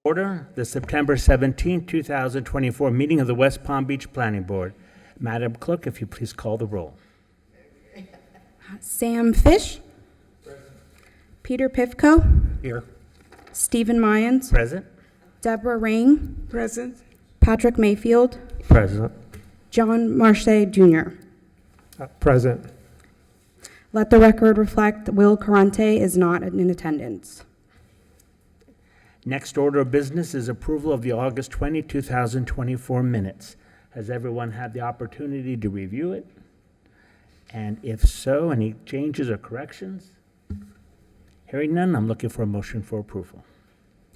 Order the September 17, 2024 meeting of the West Palm Beach Planning Board. Madam Clerk, if you please call the roll. Sam Fish. Present. Peter Pivko. Here. Stephen Mayans. Present. Deborah Rain. Present. Patrick Mayfield. Present. John Marche Jr. Present. Let the record reflect that Will Carante is not in attendance. Next order of business is approval of the August 20, 2024 minutes. Has everyone had the opportunity to review it? And if so, any changes or corrections? Hearing none, I'm looking for a motion for approval.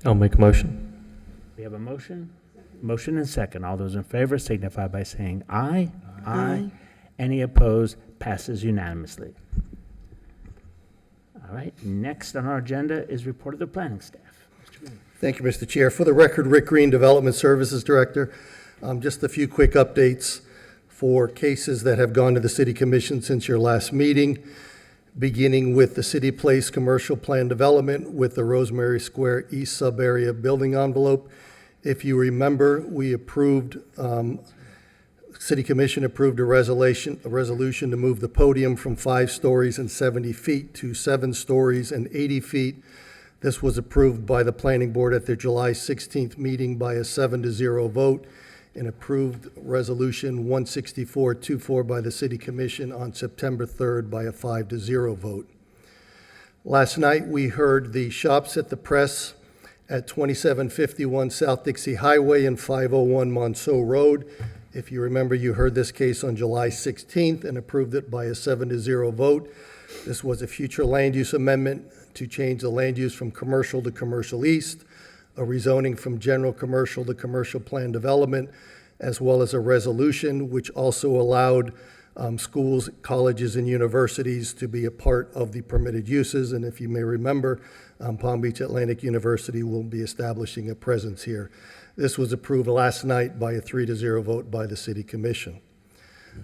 I'll make a motion. We have a motion? Motion and second. All those in favor signify by saying aye. Aye. Any opposed? Passes unanimously. All right, next on our agenda is report of the planning staff. Mr. Green. Thank you, Mr. Chair. For the record, Rick Green, Development Services Director. Just a few quick updates for cases that have gone to the City Commission since your last meeting, beginning with the City Place Commercial Plan Development with the Rosemary Square East Sub-Area Building Envelope. If you remember, we approved, City Commission approved a resolution to move the podium from 5 stories and 70 feet to 7 stories and 80 feet. This was approved by the Planning Board at their July 16th meeting by a 7-0 vote, and approved Resolution 16424 by the City Commission on September 3rd by a 5-0 vote. Last night, we heard the shops at the press at 2751 South Dixie Highway and 501 Monceau Road. If you remember, you heard this case on July 16th and approved it by a 7-0 vote. This was a future land use amendment to change the land use from commercial to commercial east, a rezoning from general commercial to commercial plan development, as well as a resolution which also allowed schools, colleges, and universities to be a part of the permitted uses. And if you may remember, Palm Beach Atlantic University will be establishing a presence here. This was approved last night by a 3-0 vote by the City Commission.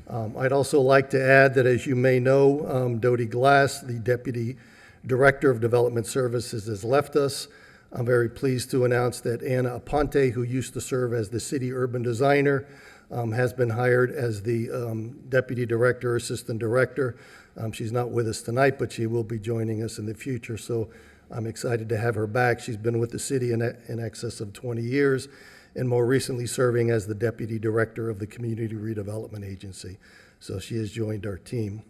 I'd also like to add that, as you may know, Dodie Glass, the Deputy Director of Development Services, has left us. I'm very pleased to announce that Anna Aponte, who used to serve as the City Urban Designer, has been hired as the Deputy Director, Assistant Director. She's not with us tonight, but she will be joining us in the future, so I'm excited to have her back. She's been with the city in excess of 20 years, and more recently serving as the Deputy Director of the Community Redevelopment Agency. So she has joined our team.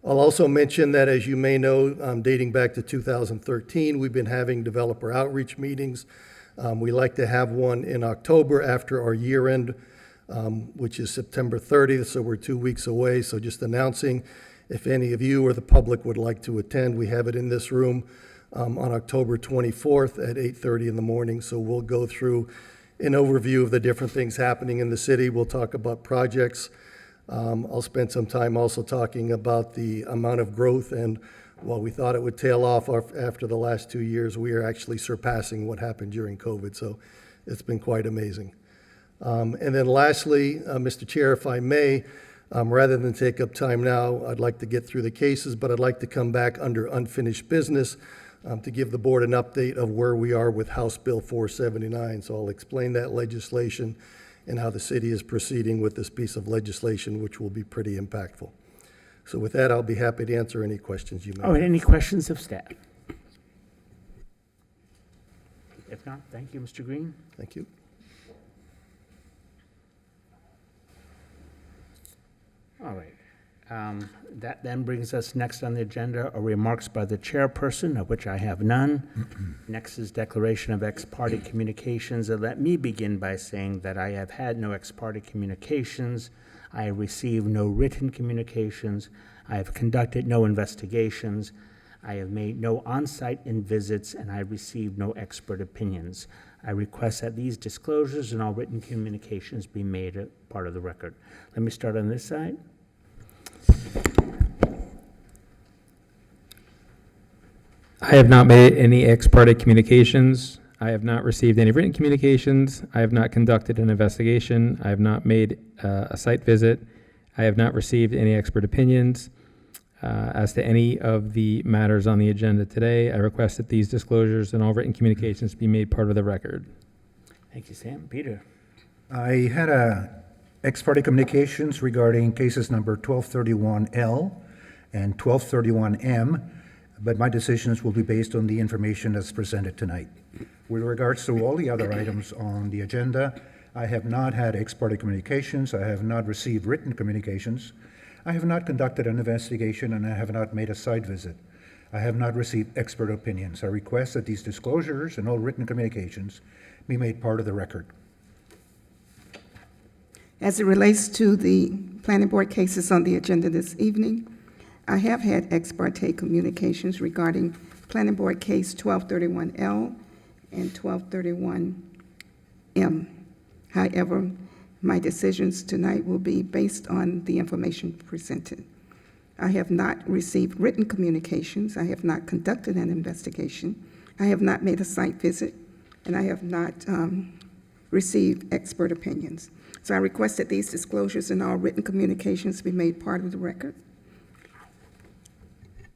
I'll also mention that, as you may know, dating back to 2013, we've been having developer outreach meetings. We like to have one in October after our year end, which is September 30th, so we're 2 weeks away. So just announcing, if any of you or the public would like to attend, we have it in this room on October 24th at 8:30 in the morning. So we'll go through an overview of the different things happening in the city. We'll talk about projects. I'll spend some time also talking about the amount of growth, and while we thought it would tail off after the last 2 years, we are actually surpassing what happened during COVID, so it's been quite amazing. And then lastly, Mr. Chair, if I may, rather than take up time now, I'd like to get through the cases, but I'd like to come back under unfinished business to give the board an update of where we are with House Bill 479. So I'll explain that legislation and how the city is proceeding with this piece of legislation, which will be pretty impactful. So with that, I'll be happy to answer any questions you may have. All right, any questions of staff? If not, thank you, Mr. Green. Thank you. All right. That then brings us next on the agenda, remarks by the chairperson, of which I have none. Next is declaration of ex parte communications. And let me begin by saying that I have had no ex parte communications. I have received no written communications. I have conducted no investigations. I have made no on-site visits, and I have received no expert opinions. I request that these disclosures and all written communications be made a part of the record. Let me start on this side. I have not made any ex parte communications. I have not received any written communications. I have not conducted an investigation. I have not made a site visit. I have not received any expert opinions. As to any of the matters on the agenda today, I request that these disclosures and all written communications be made part of the record. Thank you, Sam. Peter? I had ex parte communications regarding cases number 1231L and 1231M, but my decisions will be based on the information that's presented tonight. With regards to all the other items on the agenda, I have not had ex parte communications, I have not received written communications, I have not conducted an investigation, and I have not made a site visit. I have not received expert opinions. I request that these disclosures and all written communications be made part of the record. As it relates to the planning board cases on the agenda this evening, I have had ex parte communications regarding planning board case 1231L and 1231M. However, my decisions tonight will be based on the information presented. I have not received written communications. I have not conducted an investigation. I have not made a site visit, and I have not received expert opinions. So I request that these disclosures and all written communications be made part of the record.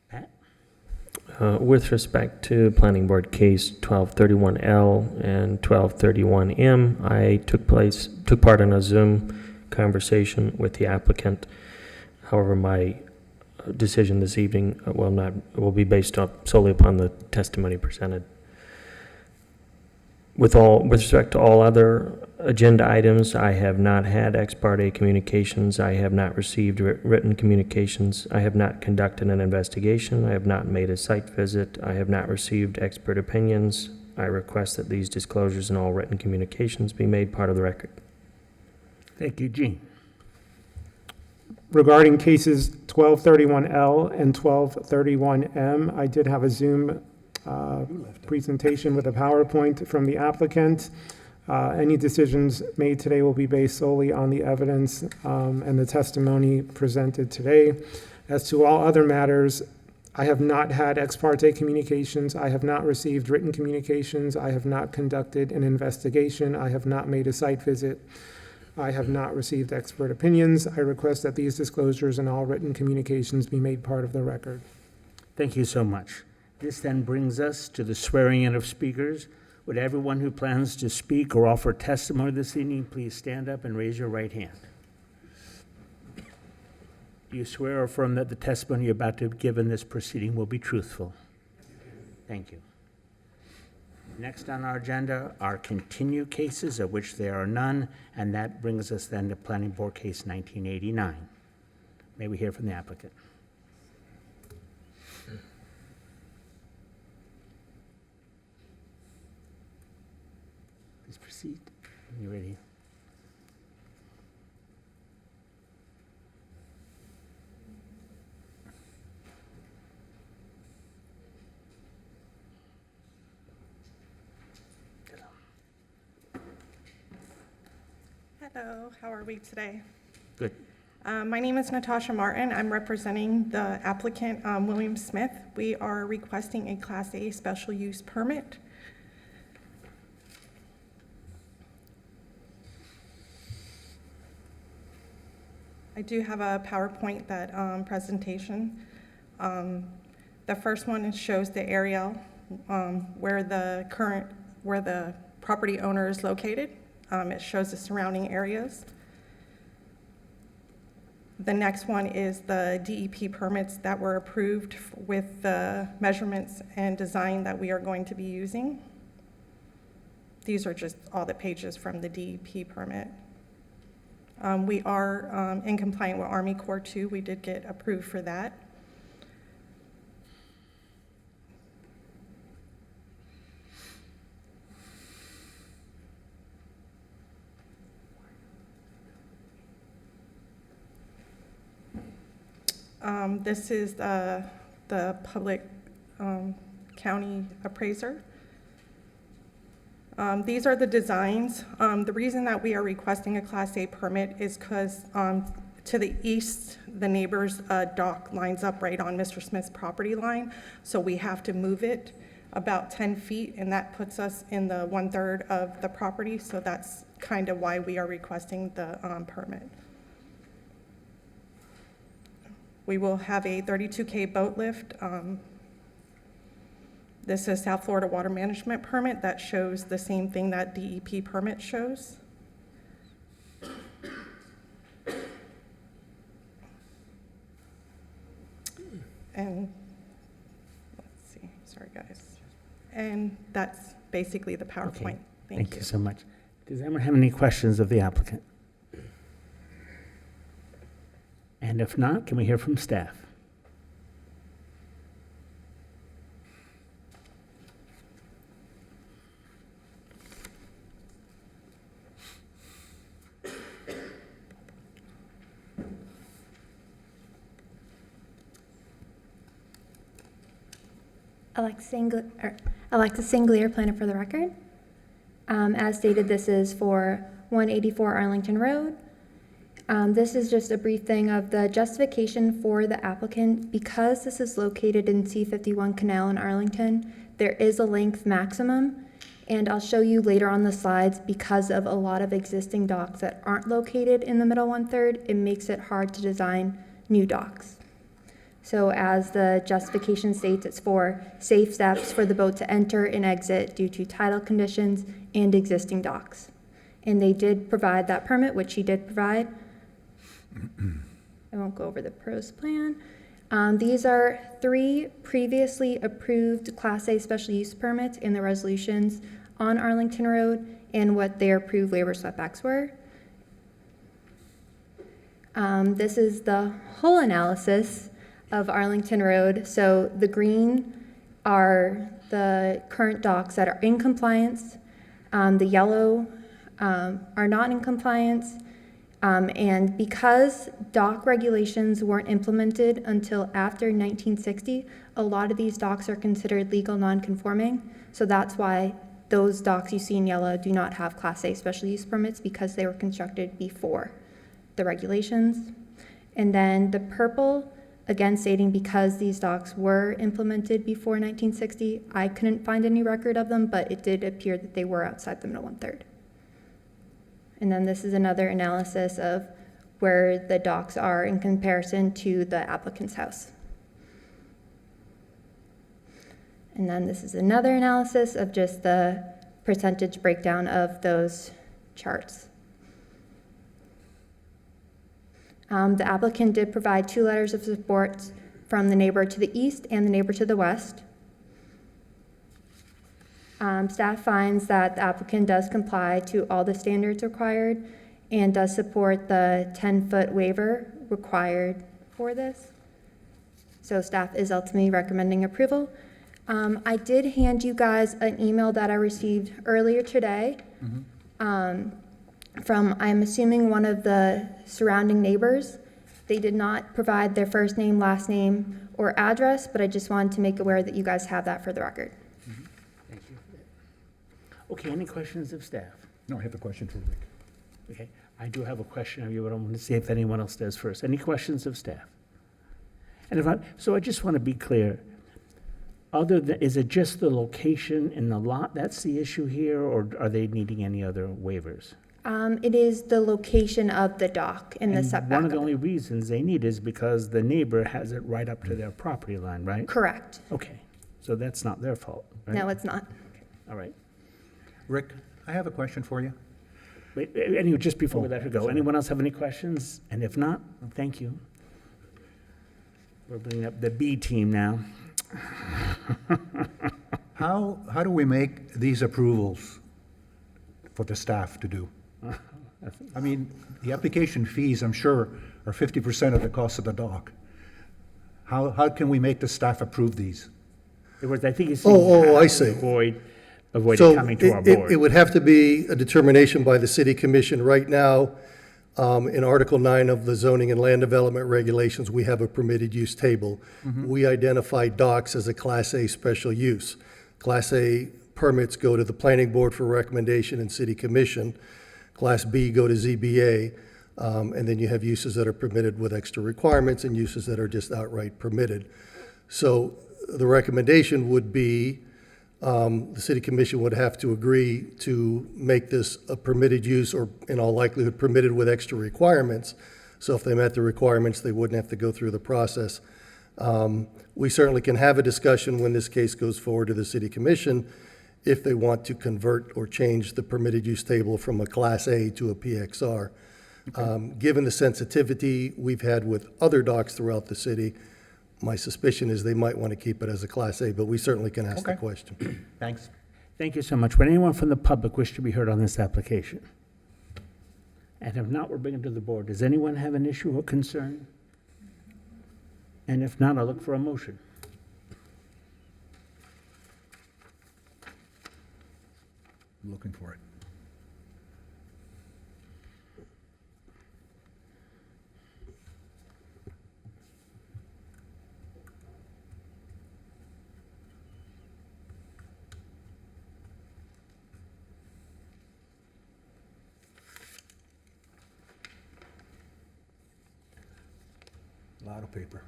Pat? With respect to Planning Board Case 1231L and 1231M, I took part in a Zoom conversation with the applicant. However, my decision this evening will be based solely upon the testimony presented. With respect to all other agenda items, I have not had ex parte communications. I have not received written communications. I have not conducted an investigation. I have not made a site visit. I have not received expert opinions. I request that these disclosures and all written communications be made part of the record. Thank you, Gene. Regarding cases 1231L and 1231M, I did have a Zoom presentation with a PowerPoint from the applicant. Any decisions made today will be based solely on the evidence and the testimony presented today. As to all other matters, I have not had ex parte communications. I have not received written communications. I have not conducted an investigation. I have not made a site visit. I have not received expert opinions. I request that these disclosures and all written communications be made part of the record. Thank you so much. This then brings us to the swearing in of speakers. Would everyone who plans to speak or offer testimony this evening please stand up and raise your right hand? Do you swear or affirm that the testimony you're about to give in this proceeding will be truthful? Thank you. Next on our agenda are continued cases, of which there are none, and that brings us then to Planning Board Case 1989. May we hear from the applicant? Please proceed. When you're ready. Hello, how are we today? Good. My name is Natasha Martin. I'm representing the applicant, William Smith. We are requesting a Class A special use permit. I do have a PowerPoint presentation. The first one shows the area where the property owner is located. It shows the surrounding areas. The next one is the DEP permits that were approved with the measurements and design that we are going to be using. These are just all the pages from the DEP permit. We are in compliance with Army Corps 2. We did get approved for that. This is the public county appraiser. These are the designs. The reason that we are requesting a Class A permit is because to the east, the neighbor's dock lines up right on Mr. Smith's property line, so we have to move it about 10 feet, and that puts us in the 1/3 of the property, so that's kind of why we are requesting the permit. We will have a 32K boat lift. This is South Florida Water Management Permit that shows the same thing that DEP permit shows. And, let's see, sorry guys. And that's basically the PowerPoint. Thank you. so much. Does anyone have any questions of the applicant? And if not, can we hear from staff? Alexis Singlier, planner for the record. As stated, this is for 184 Arlington Road. This is just a brief thing of the justification for the applicant. Because this is located in C51 Canal in Arlington, there is a length maximum, and I'll show you later on the slides, because of a lot of existing docks that aren't located in the middle 1/3, it makes it hard to design new docks. So as the justification states, it's for safe steps for the boat to enter and exit due to tidal conditions and existing docks. And they did provide that permit, which he did provide. I won't go over the pros plan. These are 3 previously approved Class A special use permits in the resolutions on Arlington Road and what their approved waiver sweepbacks were. This is the whole analysis of Arlington Road. So the green are the current docks that are in compliance. The yellow are not in compliance. And because dock regulations weren't implemented until after 1960, a lot of these docks are considered legal non-conforming. So that's why those docks you see in yellow do not have Class A special use permits, because they were constructed before the regulations. And then the purple, again stating because these docks were implemented before 1960, I couldn't find any record of them, but it did appear that they were outside the middle 1/3. And then this is another analysis of where the docks are in comparison to the applicant's house. And then this is another analysis of just the percentage breakdown of those charts. The applicant did provide 2 letters of support from the neighbor to the east and the neighbor to the west. Staff finds that the applicant does comply to all the standards required and does support the 10-foot waiver required for this. So staff is ultimately recommending approval. I did hand you guys an email that I received earlier today from, I'm assuming, one of the surrounding neighbors. They did not provide their first name, last name, or address, but I just wanted to make aware that you guys have that for the record. Thank you. Okay, any questions of staff? No, I have a question for Rick. Okay, I do have a question of you, but I'm going to see if anyone else does first. Any questions of staff? And so I just want to be clear. Is it just the location in the lot that's the issue here, or are they needing any other waivers? It is the location of the dock and the setback. One of the of it. only reasons they need is because the neighbor has it right up to their property line, right? Correct. Okay, so that's not their fault, right? No, it's not. All right. Rick, I have a question for you. Wait, anyway, just before we let her go, sorry. anyone else have any questions? And if not, thank you. We're bringing up the B team now. How do we make these approvals for the staff to do? I mean, the application fees, I'm sure, are 50% of the cost of the dock. How can we make the staff approve these? In other words, I think it's. I see. Avoid So it coming to our it board. would have to be a determination by the city commission. Right now, in Article 9 of the zoning and land development regulations, we have a permitted use table. We identify docks as a Class A special use. Class A permits go to the planning board for recommendation and city commission. Class B go to ZBA. And then you have uses that are permitted with extra requirements and uses that are just outright permitted. So the recommendation would be the city commission would have to agree to make this a permitted use, or in all likelihood permitted with extra requirements. So if they met the requirements, they wouldn't have to go through the process We certainly can have a discussion when this case goes forward to the city commission if they want to convert or change the permitted use table from a Class A to a PXR. Given the sensitivity we've had with other docks throughout the city, my suspicion is they might want to keep it as a Class A, but we certainly can ask the Okay. question. Thanks. Thank you so much. Would anyone from the public wish to be heard on this application? And if not, we'll bring it to the board. Does anyone have an issue or concern? And if not, I'll look for a motion. I'm looking for it. A lot of paper.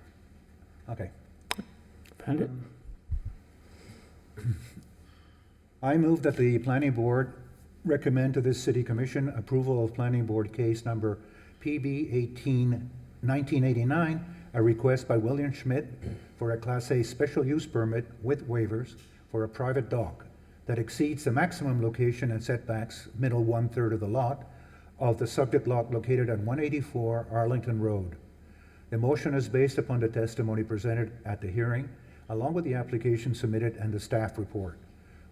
Okay. Found it? I move that the planning board recommend to this city commission approval of planning board case number PB 1989, a request by William Schmidt for a Class A special use permit with waivers for a private dock that exceeds the maximum location and setbacks, middle 1/3 of the lot, of the subject lot located at 184 Arlington Road. The motion is based upon the testimony presented at the hearing, along with the application submitted and the staff report,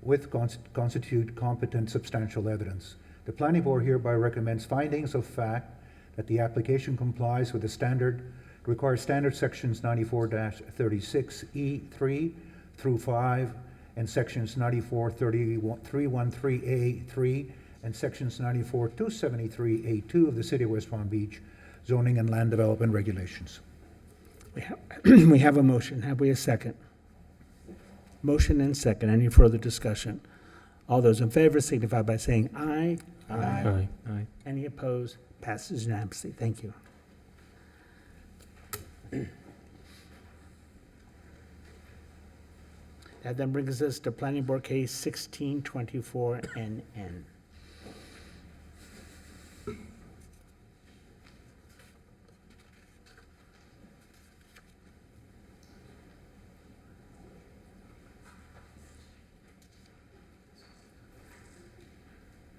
with constitute competent substantial evidence. The planning board hereby recommends findings of fact that the application complies with the required standard sections 94-36E3 through 5 and sections 94-313A3 and sections 94-273A2 of the City of West Palm Beach zoning and land development regulations. We have a motion. Have we a second? Motion and second. Any further discussion? All those in favor signify by saying aye. Aye. Any opposed? Passes unanimously. Thank you. That then brings us to Planning Board Case 1624NN.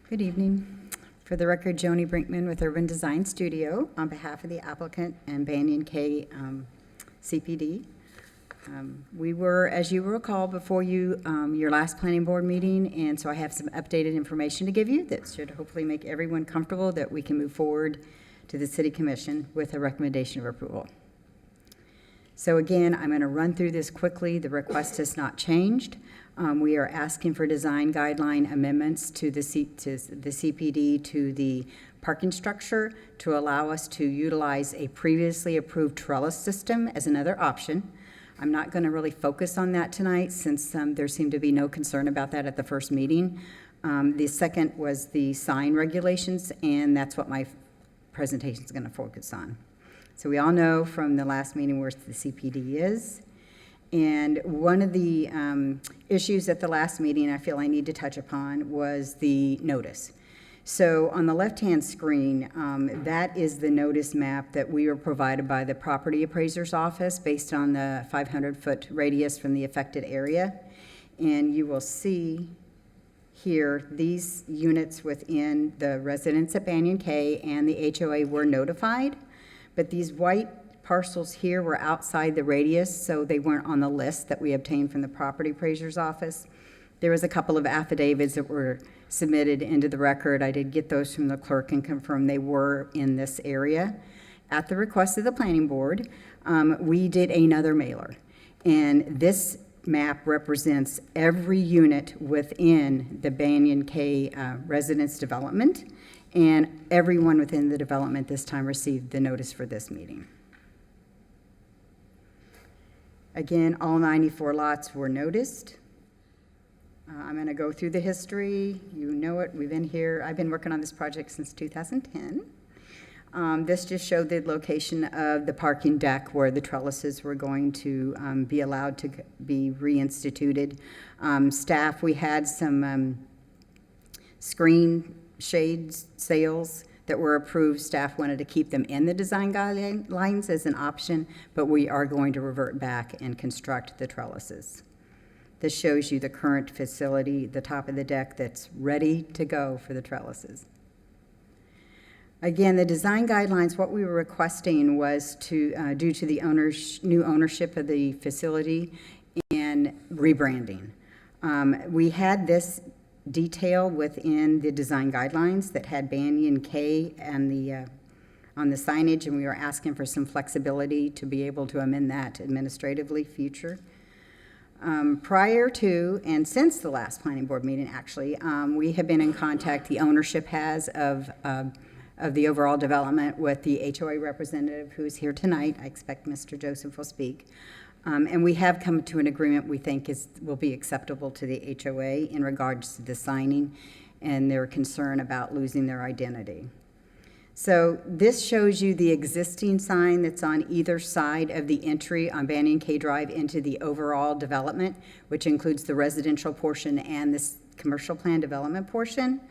Good evening. For the record, Joni Brinkman with Urban Design Studio on behalf of the applicant and Banyan K CPD. We were, as you recall, before you, your last planning board meeting, and so I have some updated information to give you that should hopefully make everyone comfortable that we can move forward to the City Commission with a recommendation of approval. So again, I'm going to run through this quickly. The request has not changed. We are asking for design guideline amendments to the CPD to the parking structure to allow us to utilize a previously approved trellis system as another option. I'm not going to really focus on that tonight since there seemed to be no concern about that at the first meeting. The second was the sign regulations, and that's what my presentation is going to focus on. So we all know from the last meeting where the CPD is. And one of the issues at the last meeting I feel I need to touch upon was the notice. So on the left-hand screen, that is the notice map that we were provided by the property appraiser's office based on the 500-foot radius from the affected area. And you will see here these units within the residents at Banyan K and the HOA were notified, but these white parcels here were outside the radius, so they weren't on the list that we obtained from the property appraiser's office. There was a couple of affidavits that were submitted into the record. I did get those from the clerk and confirm they were in this area. At the request of the planning board, we did another mailer. And this map represents every unit within the Banyan K residence development, and everyone within the development this time received the notice for this meeting. Again, all 94 lots were noticed. I'm going to go through the history. You know it. We've been here. I've been working on this project since 2010. This just showed the location of the parking deck where the trellises were going to be allowed to be reinstituted. Staff, we had some screen shades sales that were approved. Staff wanted to keep them in the design guidelines as an option, but we are going to revert back and construct the trellises. This shows you the current facility, the top of the deck that's ready to go for the trellises. Again, the design guidelines, what we were requesting was to, due to the new ownership of the facility and rebranding. We had this detail within the design guidelines that had Banyan K and on the signage, and we were asking for some flexibility to be able to amend that administratively future. Prior to and since the last planning board meeting, actually, we have been in contact, the ownership has, of the overall development with the HOA representative who's here tonight. I expect Mr. Joseph will speak. And we have come to an agreement we think will be acceptable to the HOA in regards to the signing and their concern about losing their identity. So this shows you the existing sign that's on either side of the entry on Banyan K Drive into the overall development, which includes the residential portion and this commercial plan development portion.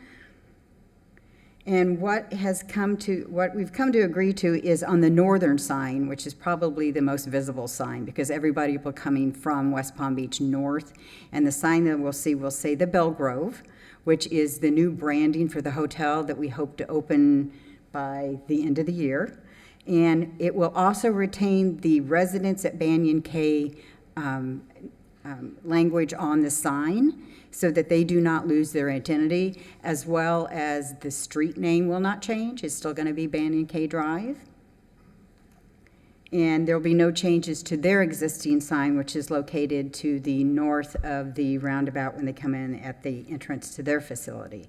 And what we've come to agree to is on the northern sign, which is probably the most visible sign because everybody will be coming from West Palm Beach north. And the sign that we'll see will say the Belgrove, which is the new branding for the hotel that we hope to open by the end of the year. And it will also retain the residents at Banyan K language on the sign, so that they do not lose their identity, as well as the street name will not change. It's still going to be Banyan K Drive. And there will be no changes to their existing sign, which is located to the north of the roundabout when they come in at the entrance to their facility.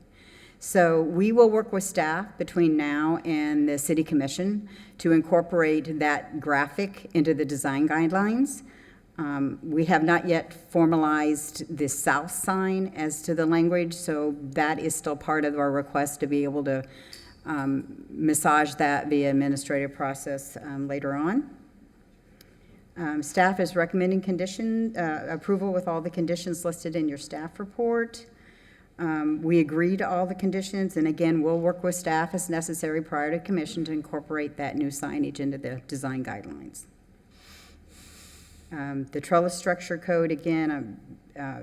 So we will work with staff between now and the City Commission to incorporate that graphic into the design guidelines. We have not yet formalized the south sign as to the language, so that is still part of our request to be able to massage that via administrative process later on. Staff is recommending approval with all the conditions listed in your staff report. We agree to all the conditions, and again, we'll work with staff as necessary prior to commission to incorporate that new signage into the design guidelines. The trellis structure code, again,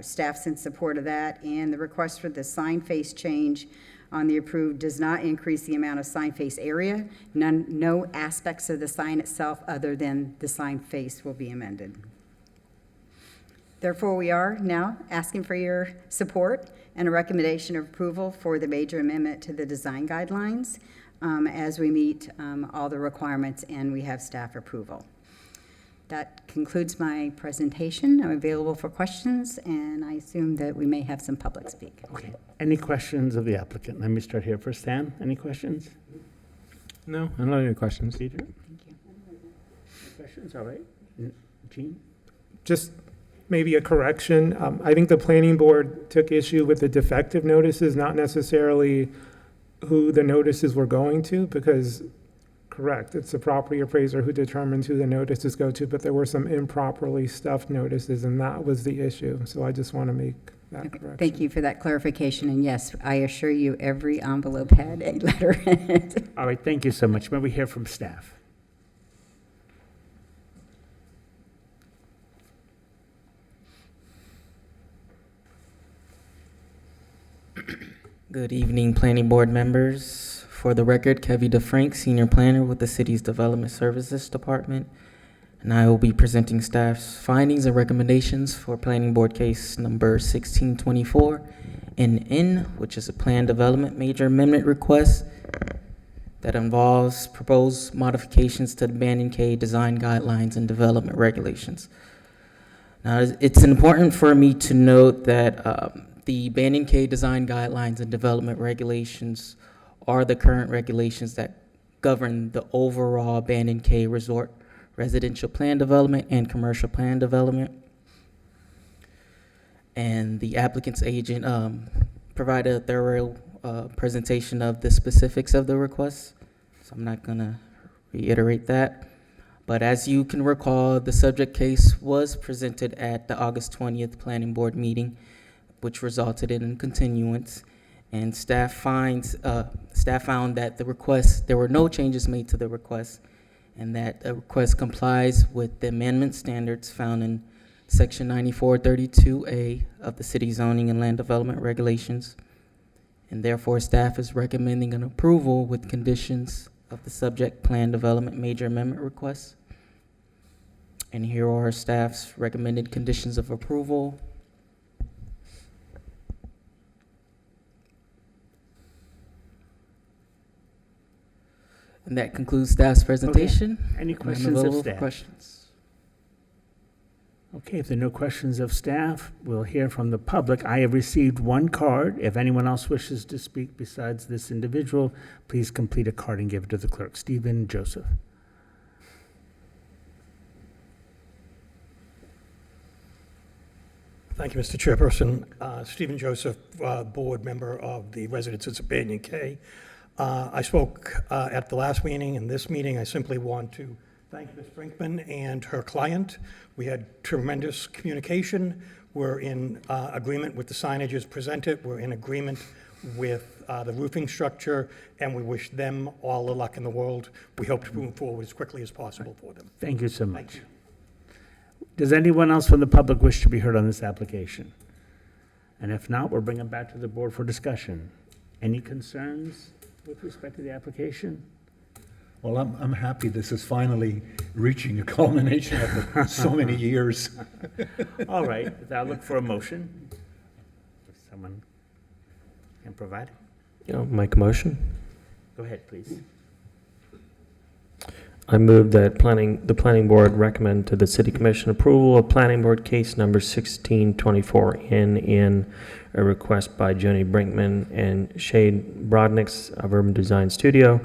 staff's in support of that, and the request for the sign face change on the approved does not increase the amount of sign face area. No aspects of the sign itself other than the sign face will be amended. Therefore, we are now asking for your support and a recommendation of approval for the major amendment to the design guidelines as we meet all the requirements and we have staff approval. That concludes my presentation. I'm available for questions, and I assume that we may have some public speak. Okay. Any questions of the applicant? Let me start here first. Sam, any questions? No, I don't have any questions. Peter? Thank you. Any questions? All right. Gene? Just maybe a correction. I think the planning board took issue with the defective notices, not necessarily who the notices were going to, because correct, it's the property appraiser who determines who the notices go to, but there were some improperly stuffed notices, and that was the issue. So I just want to make that correction. Thank you for that clarification, and yes, I assure you every envelope had a letter in it. All right, thank you so much. May we hear from staff? Good evening, planning board members. For the record, Kevy DeFrank, Senior Planner with the City's Development Services Department, and I will be presenting staff's findings and recommendations for Planning Board Case Number 1624 NN, which is a Plan Development Major Amendment request that involves proposed modifications to the Banyan K Design Guidelines and Development Regulations. Now, it's important for me to note that the Banyan K Design Guidelines and Development Regulations are the current regulations that govern the overall Banyan K Resort residential plan development and commercial plan development. And the applicant's agent provided a thorough presentation of the specifics of the request, so I'm not gonna reiterate that. But as you can recall, the subject case was presented at the August 20th Planning Board meeting, which resulted in continuance. and staff found that there were no changes made to the request, and that the request complies with the amendment standards found in Section 9432A of the City Zoning and Land Development Regulations, and therefore staff is recommending an approval with conditions of the subject plan development major amendment request. And here are staff's recommended conditions of approval. And that concludes staff's presentation. Any And I'm questions of available for staff? questions. Okay, if there are no questions of staff, we'll hear from the public. I have received one card. If anyone else wishes to speak besides this individual, please complete a card and give it to the clerk. Stephen Joseph. Thank you, Mr. Chairperson. Stephen Joseph, board member of the Residences of Banyan K. I spoke at the last meeting and this meeting. I simply want to thank Ms. Brinkman and her client. We had tremendous communication. We're in agreement with the signages presented. We're in agreement with the roofing structure, and we wish them all the luck in the world. We hope to move forward as quickly as possible for them. Thank you so much. Thank you. Does anyone else from the public wish to be heard on this application? And if not, we'll bring it back to the board for discussion. Any concerns with respect to the application? Well, I'm happy this is finally reaching a culmination after so many years. All right, I'll look for a motion. If someone can provide. Make a motion. Go ahead, please. I move that the planning board recommend to the city commission approval of planning board case number 1624N in a request by Joni Brinkman and Shade Brodniks of Urban Design Studio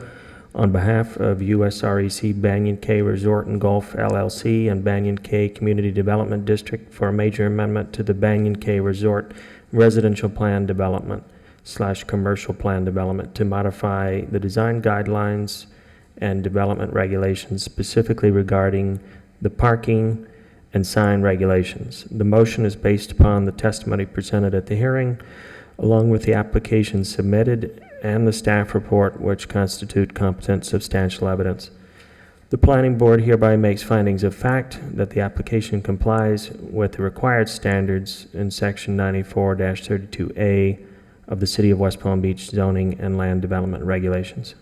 on behalf of USREC Banyan K Resort and Golf LLC and Banyan K Community Development District for a major amendment to the Banyan K Resort Residential Plan Development / Commercial Plan Development to modify the design guidelines and development regulations specifically regarding the parking and sign regulations. The motion is based upon the testimony presented at the hearing, along with the application submitted and the staff report, which constitute competent substantial evidence. The planning board hereby makes findings of fact that the application complies with the required standards in section 94-32A of the City of West Palm Beach zoning and land development regulations.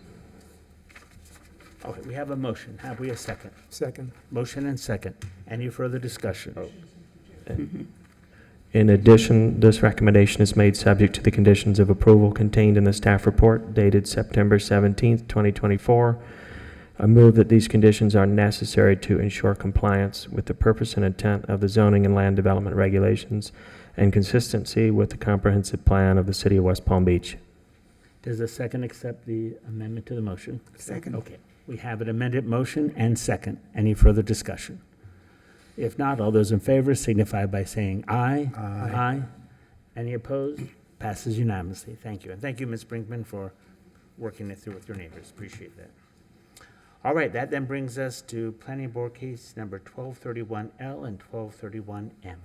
Okay, we have a motion. Have we a second? Second. Motion and second. Any further discussion? In addition, this recommendation is made subject to the conditions of approval contained in the staff report dated September 17th, 2024. I move that these conditions are necessary to ensure compliance with the purpose and intent of the zoning and land development regulations and consistency with the comprehensive plan of the City of West Palm Beach. Does the second accept the amendment to the motion? Second. Okay, we have an amended motion and second. Any further discussion? If not, all those in favor signify by saying aye. Aye. Any opposed? Passes unanimously. Thank you. And thank you, Ms. Brinkman, for working it through with your neighbors. Appreciate that. All right, that then brings us to Planning Board case number 1231L and 1231M.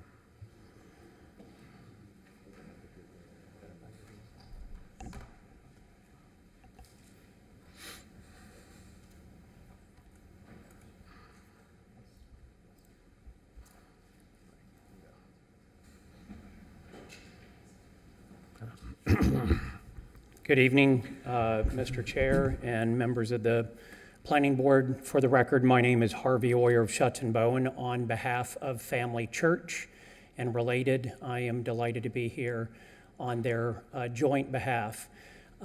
Good evening, Mr. Chair and members of the Planning Board. For the record, my name is Harvey Oyer of Shutt & Bowen. On behalf of Family Church and related, I am delighted to be here on their joint behalf.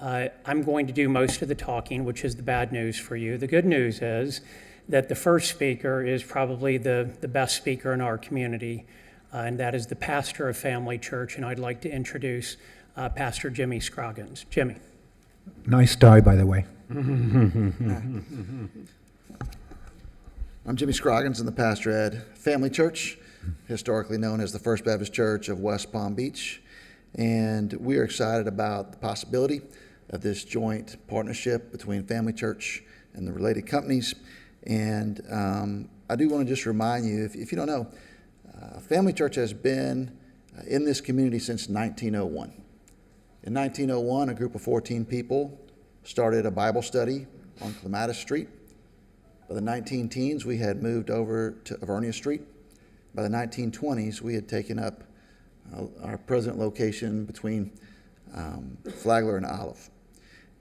I'm going to do most of the talking, which is the bad news for you. The good news is that the first speaker is probably the best speaker in our community, and that is the pastor of Family Church, and I'd like to introduce Pastor Jimmy Scroggins. Jimmy. Nice tie, by the way. I'm Jimmy Scroggins in the pastor at Family Church, historically known as the First Baptist Church of West Palm Beach. And we are excited about the possibility of this joint partnership between Family Church and the related companies. And I do want to just remind you, if you don't know, Family Church has been in this community since 1901. In 1901, a group of 14 people started a Bible study on Clematis Street. By the 19-teens, we had moved over to Avernia Street. By the 1920s, we had taken up our present location between Flagler and Olive.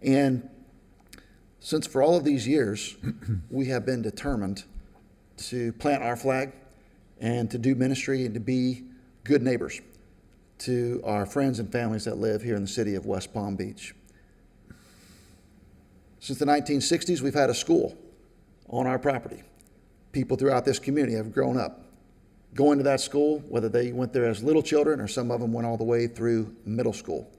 And since for all of these years, we have been determined to plant our flag and to do ministry and to be good neighbors to our friends and families that live here in the city of West Palm Beach. Since the 1960s, we've had a school on our property. People throughout this community have grown up going to that school, whether they went there as little children or some of them went all the way through middle school.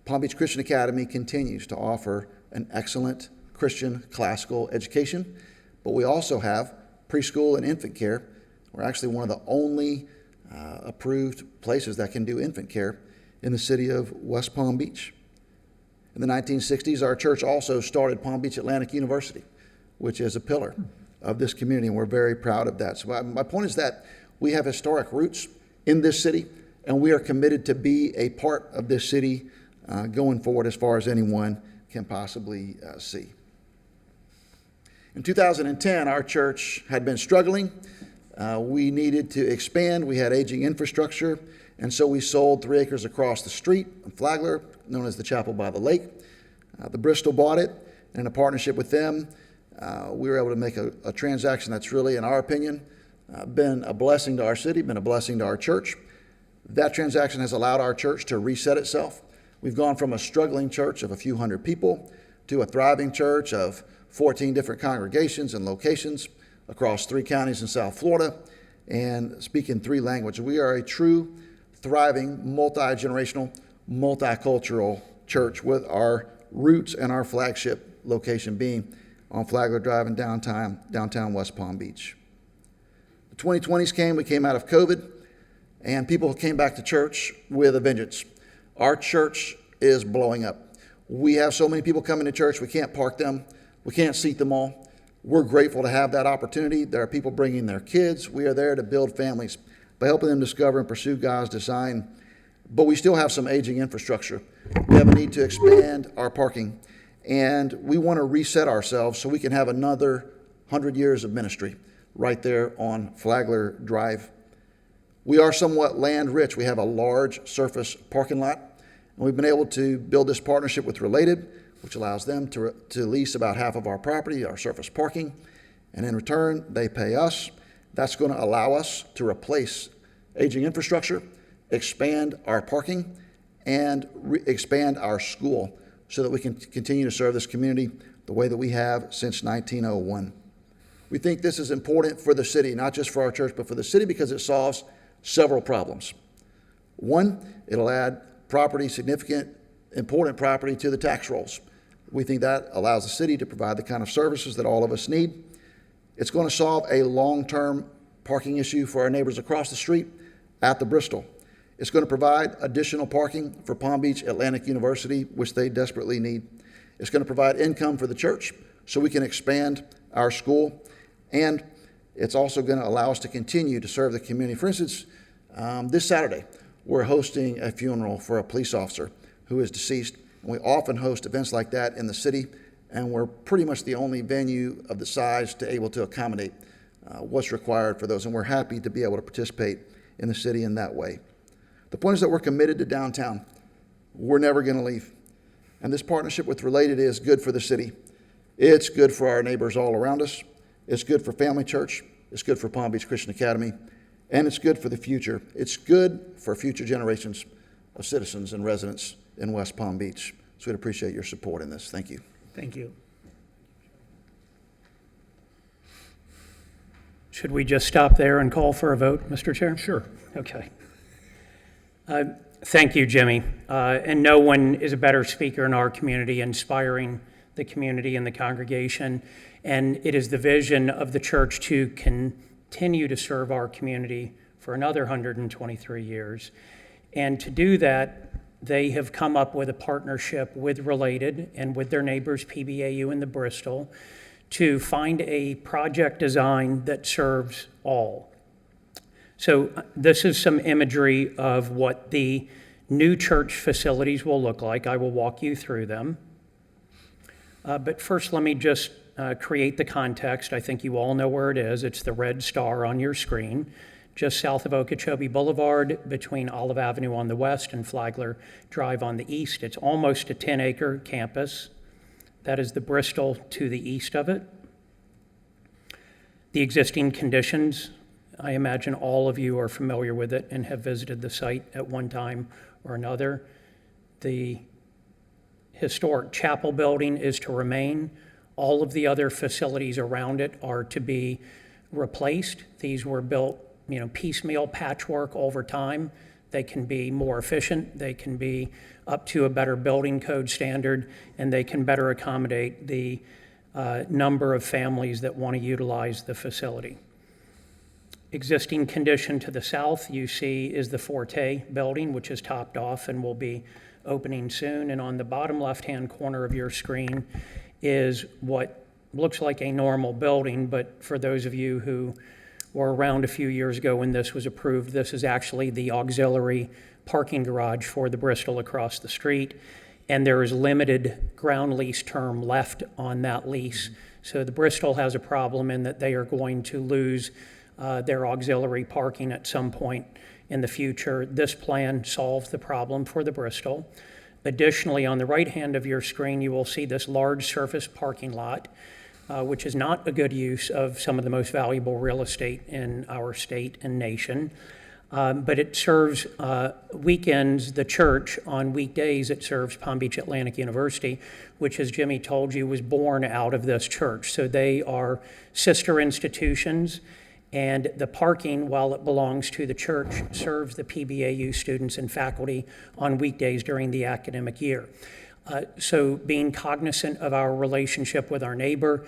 Palm Beach Christian Academy continues to offer an excellent Christian classical education, but we also have preschool and infant care. We're actually one of the only approved places that can do infant care in the city of West Palm Beach. In the 1960s, our church also started Palm Beach Atlantic University, which is a pillar of this community, and we're very proud of that. So my point is that we have historic roots in this city, and we are committed to be a part of this city going forward as far as anyone can possibly see. In 2010, our church had been struggling. We needed to expand. We had aging infrastructure, and so we sold 3 acres across the street in Flagler, known as the Chapel by the Lake. The Bristol bought it, and in a partnership with them, we were able to make a transaction that's really, in our opinion, been a blessing to our city, been a blessing to our church. That transaction has allowed our church to reset itself. We've gone from a struggling church of a few hundred people to a thriving church of 14 different congregations and locations across 3 counties in South Florida and speaking 3 languages. We are a true, thriving, multi-generational, multicultural church with our roots and our flagship location being on Flagler Drive in downtown West Palm Beach. The 2020s came, we came out of COVID, and people came back to church with a vengeance. Our church is blowing up. We have so many people coming to church, we can't park them, we can't seat them all. We're grateful to have that opportunity. There are people bringing their kids. We are there to build families by helping them discover and pursue God's design. But we still have some aging infrastructure. We have a need to expand our parking, and we want to reset ourselves so we can have another 100 years of ministry right there on Flagler Drive. We are somewhat land rich. We have a large surface parking lot, and we've been able to build this partnership with Related, which allows them to lease about half of our property, our surface parking, and in return, they pay us. That's going to allow us to replace aging infrastructure, expand our parking, and expand our school so that we can continue to serve this community the way that we have since 1901. We think this is important for the city, not just for our church, but for the city because it solves several problems. One, it'll add property, significant, important property to the tax rolls. We think that allows the city to provide the kind of services that all of us need. It's going to solve a long-term parking issue for our neighbors across the street at the Bristol. It's going to provide additional parking for Palm Beach Atlantic University, which they desperately need. It's going to provide income for the church so we can expand our school. And it's also going to allow us to continue to serve the community. For instance, this Saturday, we're hosting a funeral for a police officer who is deceased. We often host events like that in the city, and we're pretty much the only venue of the size to able to accommodate what's required for those, and we're happy to be able to participate in the city in that way. The point is that we're committed to downtown. We're never going to leave. And this partnership with Related is good for the city. It's good for our neighbors all around us. It's good for Family Church. It's good for Palm Beach Christian Academy. And it's good for the future. It's good for future generations of citizens and residents in West Palm Beach. So we'd appreciate your support in this. Thank you. Thank you. Should we just stop there and call for a vote, Mr. Chair? Sure. Okay. Thank you, Jimmy. And no one is a better speaker in our community, inspiring the community and the congregation. And it is the vision of the church to continue to serve our community for another 123 years. And to do that, they have come up with a partnership with Related and with their neighbors, PBAU and the Bristol, to find a project design that serves all. So this is some imagery of what the new church facilities will look like. I will walk you through them. But first, let me just create the context. I think you all know where it is. It's the red star on your screen, just south of Okeechobee Boulevard, between Olive Avenue on the west and Flagler Drive on the east. It's almost a 10-acre campus. That is the Bristol to the east of it. The existing conditions, I imagine all of you are familiar with it and have visited the site at one time or another. The historic chapel building is to remain. All of the other facilities around it are to be replaced. These were built, piecemeal patchwork over time. They can be more efficient. They can be up to a better building code standard, and they can better accommodate the number of families that want to utilize the facility. Existing condition to the south, you see, is the Forte building, which is topped off and will be opening soon. And on the bottom left-hand corner of your screen is what looks like a normal building, but for those of you who were around a few years ago when this was approved, this is actually the auxiliary parking garage for the Bristol across the street. And there is limited ground lease term left on that lease. So the Bristol has a problem in that they are going to lose their auxiliary parking at some point in the future. This plan solves the problem for the Bristol. Additionally, on the right hand of your screen, you will see this large surface parking lot, which is not a good use of some of the most valuable real estate in our state and nation. But it serves weekends, the church. On weekdays, it serves Palm Beach Atlantic University, which, as Jimmy told you, was born out of this church. So they are sister institutions, and the parking, while it belongs to the church, serves the PBAU students and faculty on weekdays during the academic year. So being cognizant of our relationship with our neighbor,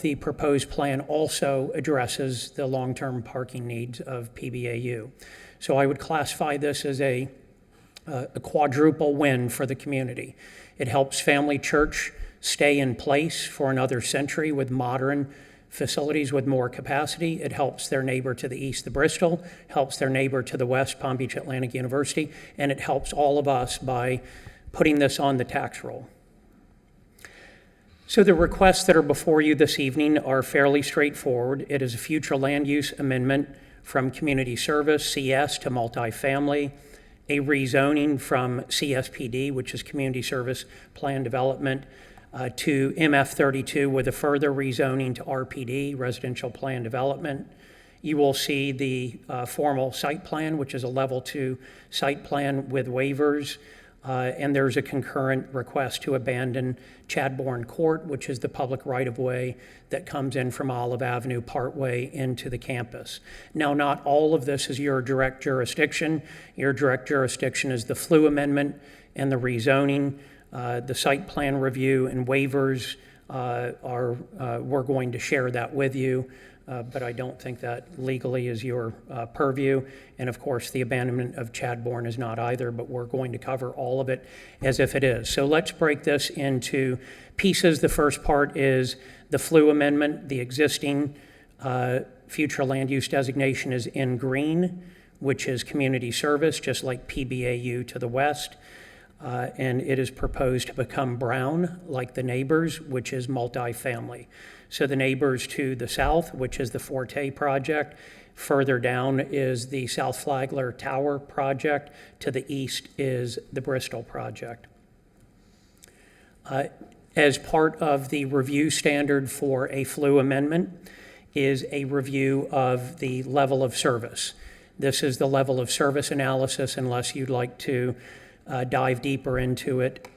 the proposed plan also addresses the long-term parking needs of PBAU. So I would classify this as a quadruple win for the community. It helps Family Church stay in place for another century with modern facilities with more capacity. It helps their neighbor to the east, the Bristol, helps their neighbor to the west, Palm Beach Atlantic University, and it helps all of us by putting this on the tax roll. So the requests that are before you this evening are fairly straightforward. It is a future land use amendment from community service, CS, to multifamily, a rezoning from CSPD, which is community service plan development, to MF32 with a further rezoning to RPD, residential plan development. You will see the formal site plan, which is a level 2 site plan with waivers. And there's a concurrent request to abandon Chadbourne Court, which is the public right-of-way that comes in from Olive Avenue partway into the campus. Now, not all of this is your direct jurisdiction. Your direct jurisdiction is the FLU amendment and the rezoning. The site plan review and waivers we're going to share that with you. But I don't think that legally is your purview. And of course, the abandonment of Chadbourne is not either, but we're going to cover all of it as if it is. So let's break this into pieces. The first part is the FLU amendment. The existing future land use designation is in green, which is community service, just like PBAU to the west. And it is proposed to become brown, like the neighbors, which is multifamily. So the neighbors to the south, which is the Forte project, further down is the South Flagler Tower project, to the east is the Bristol project. As part of the review standard for a FLU amendment is a review of the level of service. This is the level of service analysis, unless you'd like to dive deeper into it.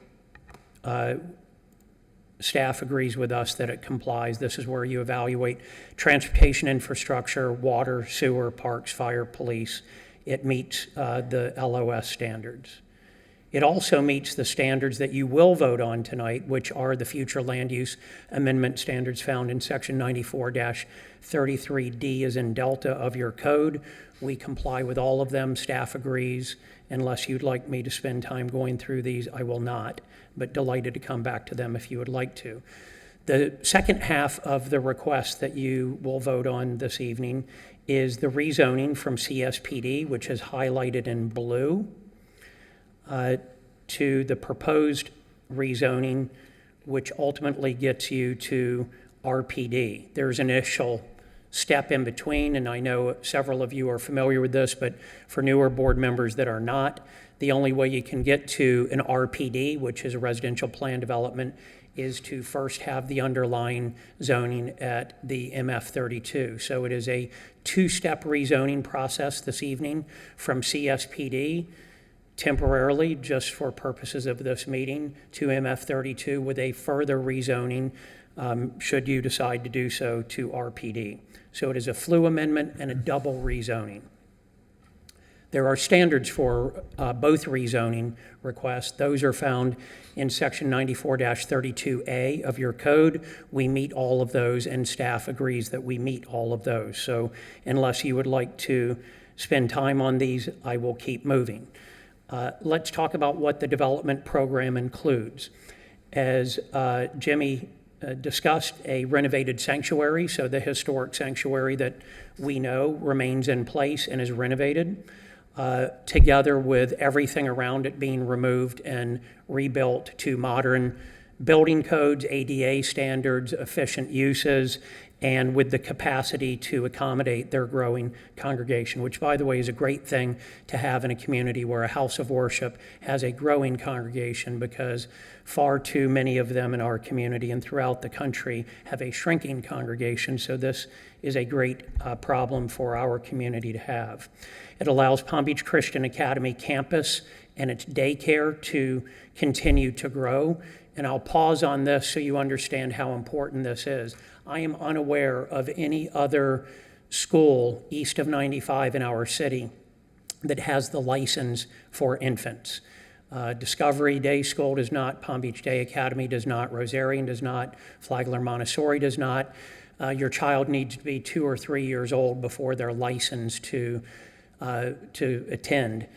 Staff agrees with us that it complies. This is where you evaluate transportation infrastructure, water, sewer, parks, fire, police. It meets the LOS standards. It also meets the standards that you will vote on tonight, which are the future land use amendment standards found in section 94-33D as in Delta of your code. We comply with all of them. Staff agrees. Unless you'd like me to spend time going through these, I will not, but delighted to come back to them if you would like to. The second half of the request that you will vote on this evening is the rezoning from CSPD, which is highlighted in blue. to the proposed rezoning, which ultimately gets you to RPD. There's an initial step in between, and I know several of you are familiar with this, but for newer board members that are not, the only way you can get to an RPD, which is a residential plan development, is to first have the underlying zoning at the MF32. So it is a two-step rezoning process this evening from CSPD temporarily, just for purposes of this meeting, to MF32 with a further rezoning, should you decide to do so, to RPD. So it is a flu amendment and a double rezoning. There are standards for both rezoning requests. Those are found in section 94-32A of your code. We meet all of those, and staff agrees that we meet all of those. So unless you would like to spend time on these, I will keep moving. Let's talk about what the development program includes. As Jimmy discussed, a renovated sanctuary, so the historic sanctuary that we know remains in place and is renovated, together with everything around it being removed and rebuilt to modern building codes, ADA standards, efficient uses, and with the capacity to accommodate their growing congregation, which, by the way, is a great thing to have in a community where a house of worship has a growing congregation, because far too many of them in our community and throughout the country have a shrinking congregation. So this is a great problem for our community to have. It allows Palm Beach Christian Academy campus and its daycare to continue to grow. And I'll pause on this so you understand how important this is. I am unaware of any other school east of 95 in our city that has the license for infants. Discovery Day School does not, Palm Beach Day Academy does not, Rosarian does not, Flagler Montessori does not. Your child needs to be 2 or 3 years old before they're licensed to attend.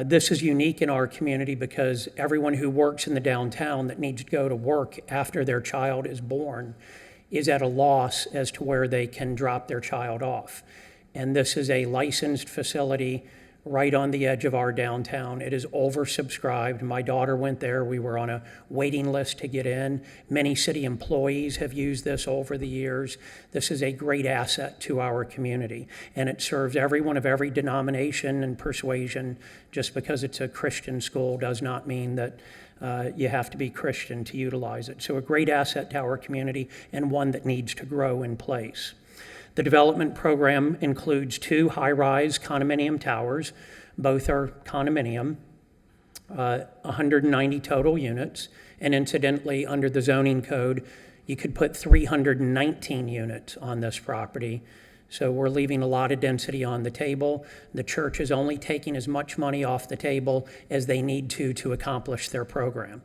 This is unique in our community because everyone who works in the downtown that needs to go to work after their child is born is at a loss as to where they can drop their child off. And this is a licensed facility right on the edge of our downtown. It is oversubscribed. My daughter went there. We were on a waiting list to get in. Many city employees have used this over the years. This is a great asset to our community, and it serves everyone of every denomination and persuasion. Just because it's a Christian school does not mean that you have to be Christian to utilize it. So a great asset to our community, and one that needs to grow in place. The development program includes 2 high-rise condominium towers. Both are condominium, 190 total units. And incidentally, under the zoning code, you could put 319 units on this property. So we're leaving a lot of density on the table. The church is only taking as much money off the table as they need to accomplish their program.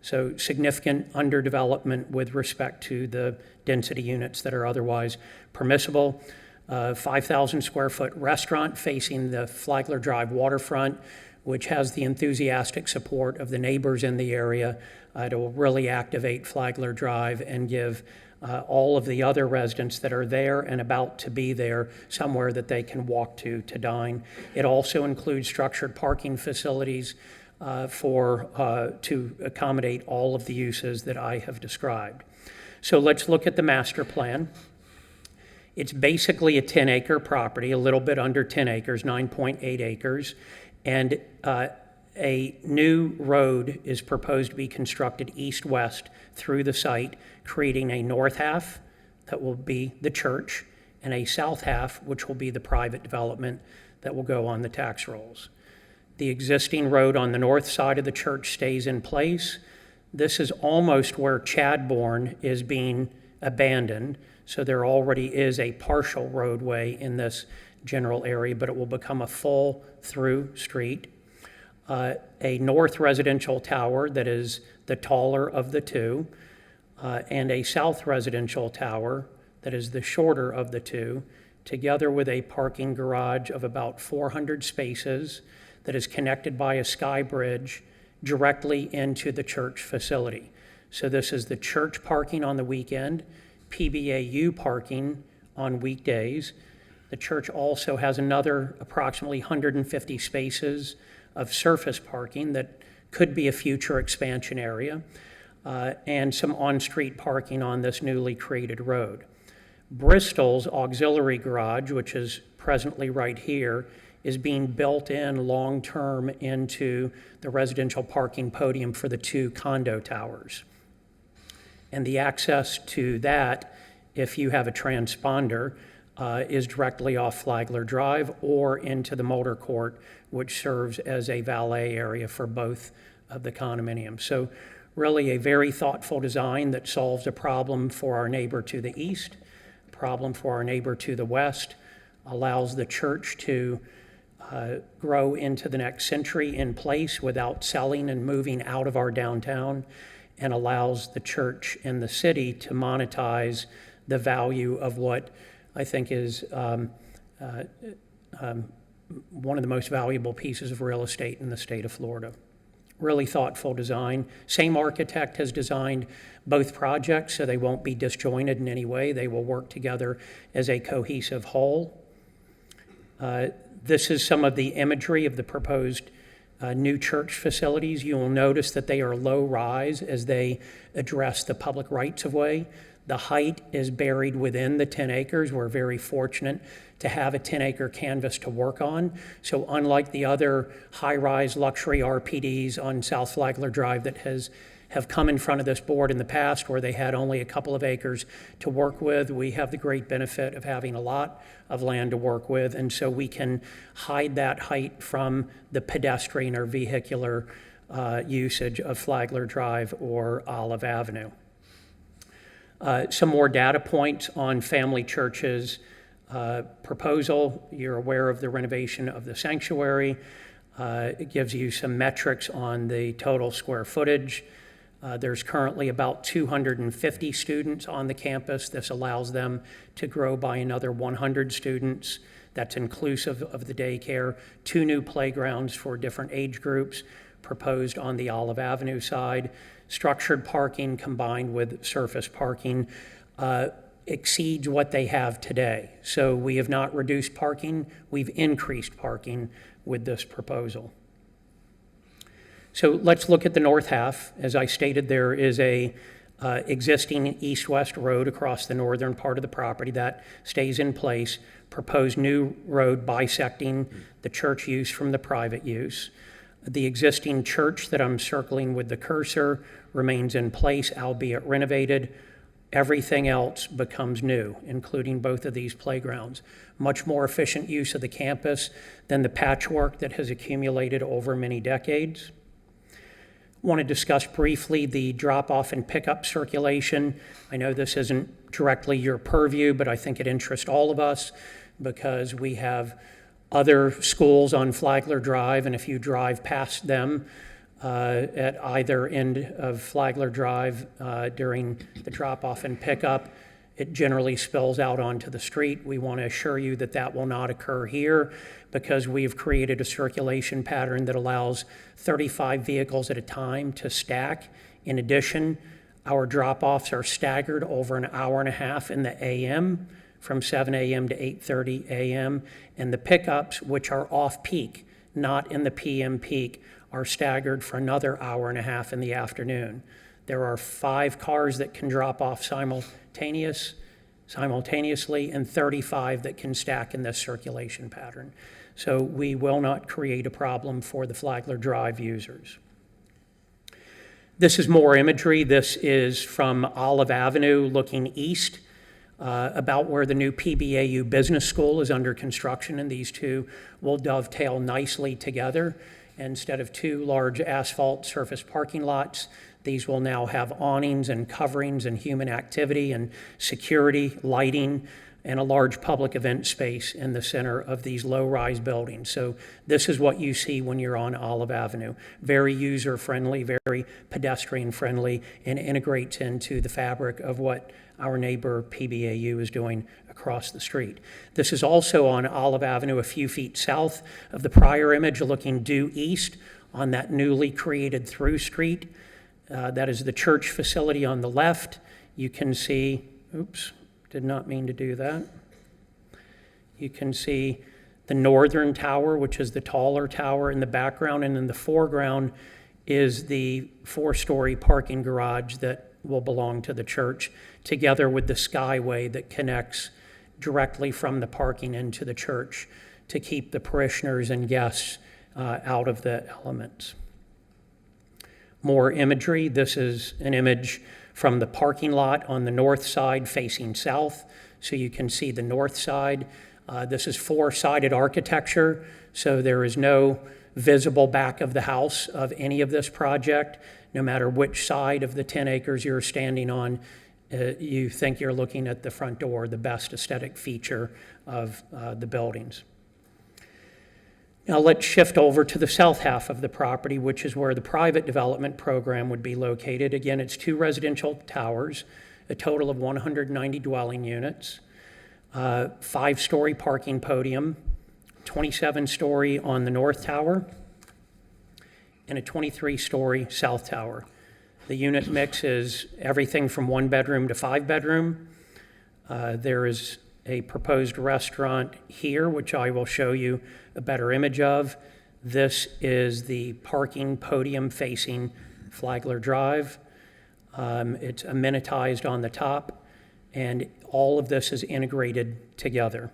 So significant underdevelopment with respect to the density units that are otherwise permissible. 5,000 square foot restaurant facing the Flagler Drive waterfront, which has the enthusiastic support of the neighbors in the area. It will really activate Flagler Drive and give all of the other residents that are there and about to be there somewhere that they can walk to dine. It also includes structured parking facilities to accommodate all of the uses that I have described. So let's look at the master plan. It's basically a 10-acre property, a little bit under 10 acres, 9.8 acres, and a new road is proposed to be constructed east-west through the site, creating a north half that will be the church and a south half, which will be the private development that will go on the tax rolls. The existing road on the north side of the church stays in place. This is almost where Chadbourne is being abandoned, so there already is a partial roadway in this general area, but it will become a full through street. A north residential tower that is the taller of the two, and a south residential tower that is the shorter of the two, together with a parking garage of about 400 spaces that is connected by a sky bridge directly into the church facility. So this is the church parking on the weekend, PBAU parking on weekdays. The church also has another approximately 150 spaces of surface parking that could be a future expansion area, and some on-street parking on this newly created road. Bristol's auxiliary garage, which is presently right here, is being built in long-term into the residential parking podium for the 2 condo towers. And the access to that, if you have a transponder, is directly off Flagler Drive or into the motor court, which serves as a valet area for both of the condominiums. So really a very thoughtful design that solves a problem for our neighbor to the east, a problem for our neighbor to the west, allows the church to grow into the next century in place without selling and moving out of our downtown, and allows the church and the city to monetize the value of what I think is one of the most valuable pieces of real estate in the state of Florida. Really thoughtful design. Same architect has designed both projects, so they won't be disjointed in any way. They will work together as a cohesive whole. This is some of the imagery of the proposed new church facilities. You will notice that they are low rise as they address the public rights of way. The height is buried within the 10 acres. We're very fortunate to have a 10-acre canvas to work on. So unlike the other high-rise luxury RPDs on South Flagler Drive that have come in front of this board in the past where they had only a couple of acres to work with, we have the great benefit of having a lot of land to work with, and so we can hide that height from the pedestrian or vehicular usage of Flagler Drive or Olive Avenue. Some more data points on Family Church's proposal. You're aware of the renovation of the sanctuary. It gives you some metrics on the total square footage. There's currently about 250 students on the campus. This allows them to grow by another 100 students. That's inclusive of the daycare. 2 new playgrounds for different age groups proposed on the Olive Avenue side. Structured parking combined with surface parking exceeds what they have today. So we have not reduced parking, we've increased parking with this proposal. So let's look at the north half. As I stated, there is a existing east-west road across the northern part of the property that stays in place. Proposed new road bisecting the church use from the private use. The existing church that I'm circling with the cursor remains in place, albeit renovated. Everything else becomes new, including both of these playgrounds. Much more efficient use of the campus than the patchwork that has accumulated over many decades. I want to discuss briefly the drop-off and pickup circulation. I know this isn't directly your purview, but I think it interests all of us because we have other schools on Flagler Drive, and if you drive past them at either end of Flagler Drive during the drop-off and pickup, it generally spills out onto the street. We want to assure you that that will not occur here because we've created a circulation pattern that allows 35 vehicles at a time to stack. In addition, our drop-offs are staggered over an hour and a half in the AM from 7 a.m. to 8:30 a.m. And the pickups, which are off-peak, not in the PM peak, are staggered for another hour and a half in the afternoon. There are 5 cars that can drop off simultaneously and 35 that can stack in this circulation pattern. So we will not create a problem for the Flagler Drive users. This is more imagery. This is from Olive Avenue looking east, about where the new PBAU Business School is under construction, and these two will dovetail nicely together. Instead of 2 large asphalt surface parking lots, these will now have awnings and coverings and human activity and security, lighting, and a large public event space in the center of these low-rise buildings. So this is what you see when you're on Olive Avenue. Very user-friendly, very pedestrian-friendly, and integrates into the fabric of what our neighbor PBAU is doing across the street. This is also on Olive Avenue a few feet south of the prior image, looking due east on that newly created through street. That is the church facility on the left. You can see, oops, did not mean to do that. You can see the northern tower, which is the taller tower in the background, and in the foreground is the 4-story parking garage that will belong to the church, together with the skyway that connects directly from the parking into the church to keep the parishioners and guests out of the elements. More imagery. This is an image from the parking lot on the north side facing south, so you can see the north side. This is 4-sided architecture, so there is no visible back of the house of any of this project. No matter which side of the 10 acres you're standing on, you think you're looking at the front door, the best aesthetic feature of the buildings. Now let's shift over to the south half of the property, which is where the private development program would be located. Again, it's 2 residential towers, a total of 190 dwelling units, 5-story parking podium, 27-story on the north tower, and a 23-story south tower. The unit mix is everything from 1-bedroom to 5-bedroom. There is a proposed restaurant here, which I will show you a better image of. This is the parking podium facing Flagler Drive. It's amenitized on the top, and all of this is integrated together.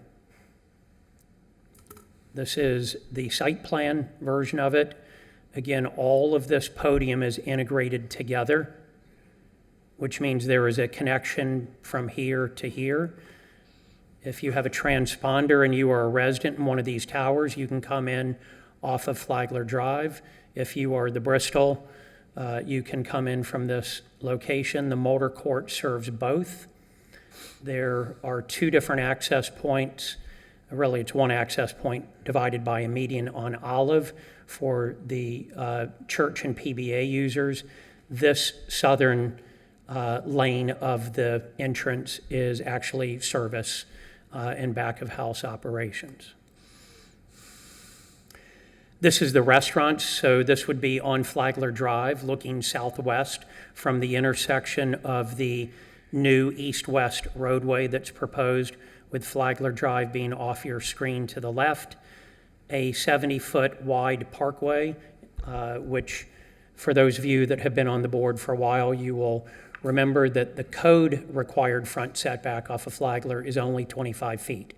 This is the site plan version of it. Again, all of this podium is integrated together, which means there is a connection from here to here. If you have a transponder and you are a resident in one of these towers, you can come in off of Flagler Drive. If you are the Bristol, you can come in from this location. The motor court serves both. There are 2 different access points. Really, it's 1 access point divided by a median on Olive for the church and PBA users. This southern lane of the entrance is actually service and back of house operations. This is the restaurant, so this would be on Flagler Drive, looking southwest from the intersection of the new east-west roadway that's proposed, with Flagler Drive being off your screen to the left. A 70-foot wide parkway, which for those of you that have been on the board for a while, you will remember that the code required front setback off of Flagler is only 25 feet.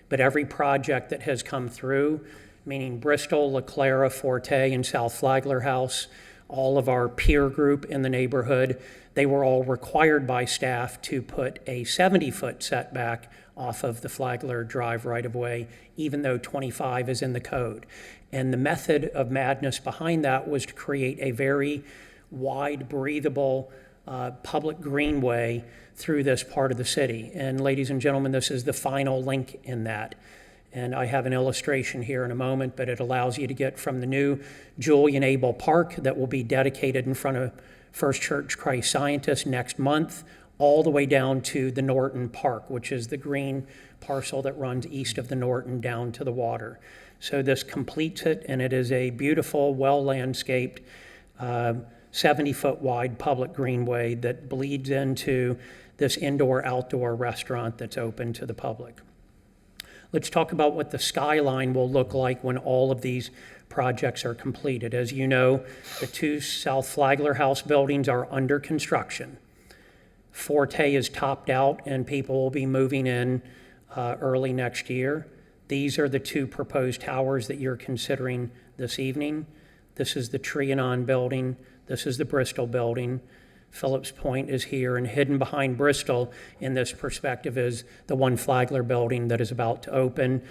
But every project that has come through, meaning Bristol, La Clara, Forte, and South Flagler House, all of our peer group in the neighborhood, they were all required by staff to put a 70-foot setback off of the Flagler Drive right-of-way, even though 25 is in the code. And the method of madness behind that was to create a very wide, breathable public greenway through this part of the city. And ladies and gentlemen, this is the final link in that. And I have an illustration here in a moment, but it allows you to get from the new Julian Abel Park that will be dedicated in front of First Church Christ Scientist next month, all the way down to the Norton Park, which is the green parcel that runs east of the Norton down to the water. So this completes it, and it is a beautiful, well-landscaped, 70-foot wide public greenway that bleeds into this indoor-outdoor restaurant that's open to the public. Let's talk about what the skyline will look like when all of these projects are completed. As you know, the 2 South Flagler House buildings are under construction. Forte is topped out, and people will be moving in early next year. These are the 2 proposed towers that you're considering this evening. This is the Trianon building. This is the Bristol building. Phillips Point is here, and hidden behind Bristol in this perspective is the 1 Flagler building that is about to open.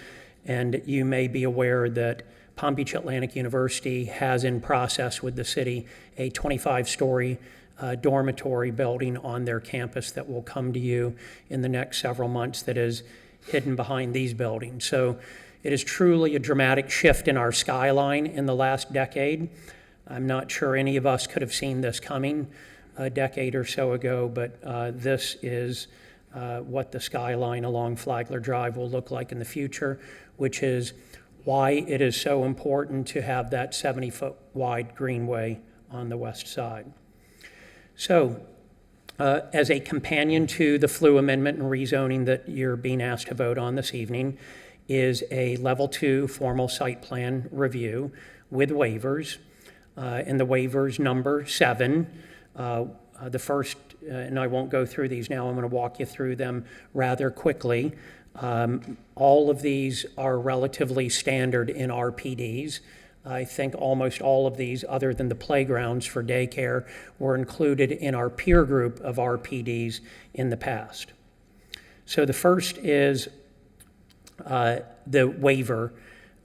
And you may be aware that Palm Beach Atlantic University has in process with the city a 25-story dormitory building on their campus that will come to you in the next several months that is hidden behind these buildings. So it is truly a dramatic shift in our skyline in the last decade. I'm not sure any of us could have seen this coming a decade or so ago, but this is what the skyline along Flagler Drive will look like in the future, which is why it is so important to have that 70-foot wide greenway on the west side. So, as a companion to the flu amendment and rezoning that you're being asked to vote on this evening, is a level 2 formal site plan review with waivers. And the waivers number 7, the first, and I won't go through these now, I'm going to walk you through them rather quickly. All of these are relatively standard in RPDs. I think almost all of these, other than the playgrounds for daycare, were included in our peer group of RPDs in the past. So the first is the waiver.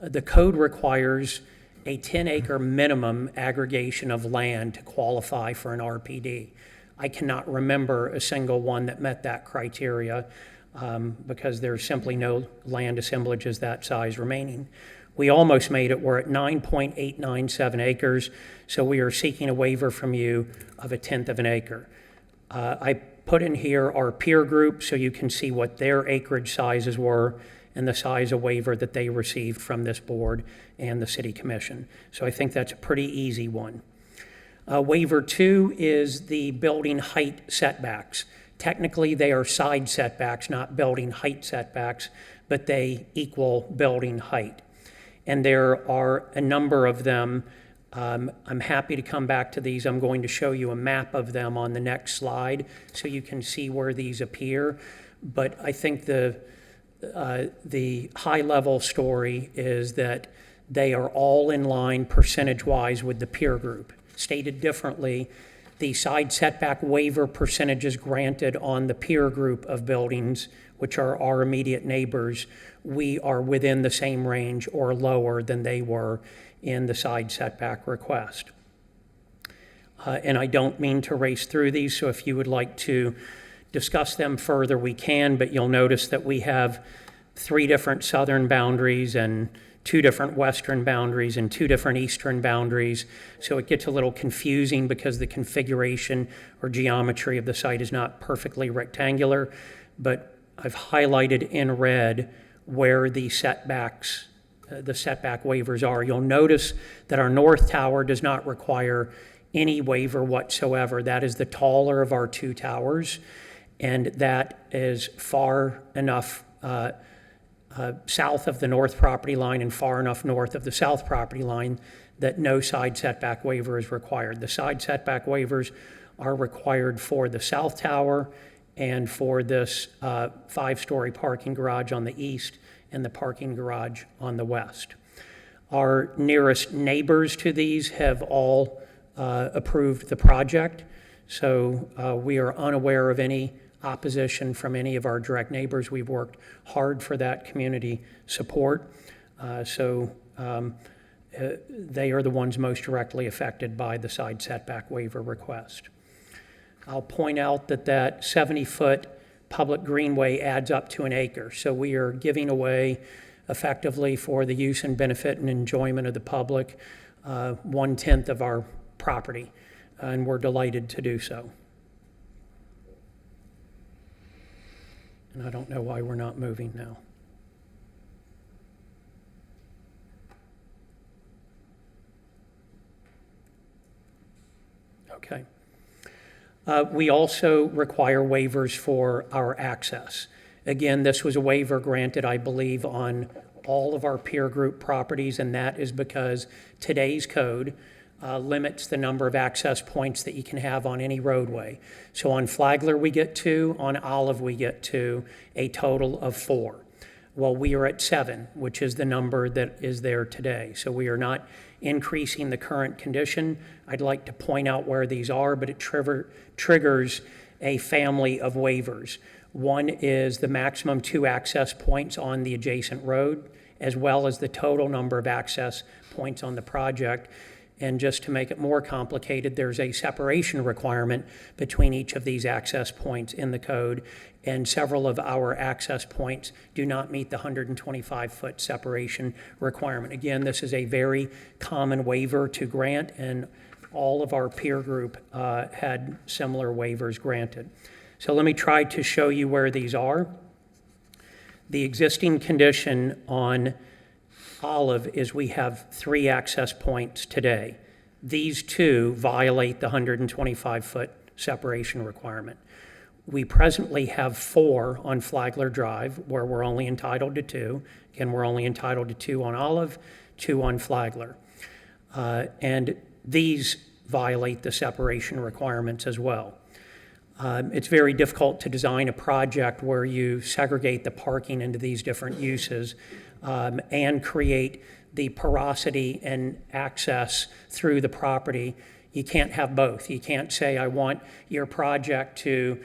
The code requires a 10-acre minimum aggregation of land to qualify for an RPD. I cannot remember a single one that met that criteria because there's simply no land assemblages that size remaining. We almost made it. We're at 9.897 acres, so we are seeking a waiver from you of 1/10 of an acre. I put in here our peer group so you can see what their acreage sizes were and the size of waiver that they received from this board and the City Commission. So I think that's a pretty easy one. Waiver 2 is the building height setbacks. Technically, they are side setbacks, not building height setbacks, but they equal building height. And there are a number of them. I'm happy to come back to these. I'm going to show you a map of them on the next slide so you can see where these appear. But I think the high-level story is that they are all in line percentage-wise with the peer group. Stated differently, the side setback waiver percentages granted on the peer group of buildings, which are our immediate neighbors, we are within the same range or lower than they were in the side setback request. And I don't mean to race through these, so if you would like to discuss them further, we can, but you'll notice that we have 3 different southern boundaries and 2 different western boundaries and 2 different eastern boundaries. So it gets a little confusing because the configuration or geometry of the site is not perfectly rectangular, but I've highlighted in red where the setbacks, the setback waivers are. You'll notice that our north tower does not require any waiver whatsoever. That is the taller of our 2 towers, and that is far enough south of the north property line and far enough north of the south property line that no side setback waiver is required. The side setback waivers are required for the south tower and for this 5-story parking garage on the east and the parking garage on the west. Our nearest neighbors to these have all approved the project, so we are unaware of any opposition from any of our direct neighbors. We've worked hard for that community support, so they are the ones most directly affected by the side setback waiver request. I'll point out that that 70-foot public greenway adds up to an acre, so we are giving away effectively for the use and benefit and enjoyment of the public 1/10 of our property, and we're delighted to do so. And I don't know why we're not moving now. Okay. We also require waivers for our access. Again, this was a waiver granted, I believe, on all of our peer group properties, and that is because today's code limits the number of access points that you can have on any roadway. So on Flagler we get 2, on Olive we get 2, a total of 4. Well, we are at 7, which is the number that is there today. So we are not increasing the current condition. I'd like to point out where these are, but it triggers a family of waivers. One is the maximum 2 access points on the adjacent road, as well as the total number of access points on the project. And just to make it more complicated, there's a separation requirement between each of these access points in the code, and several of our access points do not meet the 125-foot separation requirement. Again, this is a very common waiver to grant, and all of our peer group had similar waivers granted. So let me try to show you where these are. The existing condition on Olive is we have 3 access points today. These 2 violate the 125-foot separation requirement. We presently have 4 on Flagler Drive, where we're only entitled to 2. Again, we're only entitled to 2 on Olive, 2 on Flagler. And these violate the separation requirements as well. It's very difficult to design a project where you segregate the parking into these different uses and create the porosity and access through the property. You can't have both. You can't say, I want your project to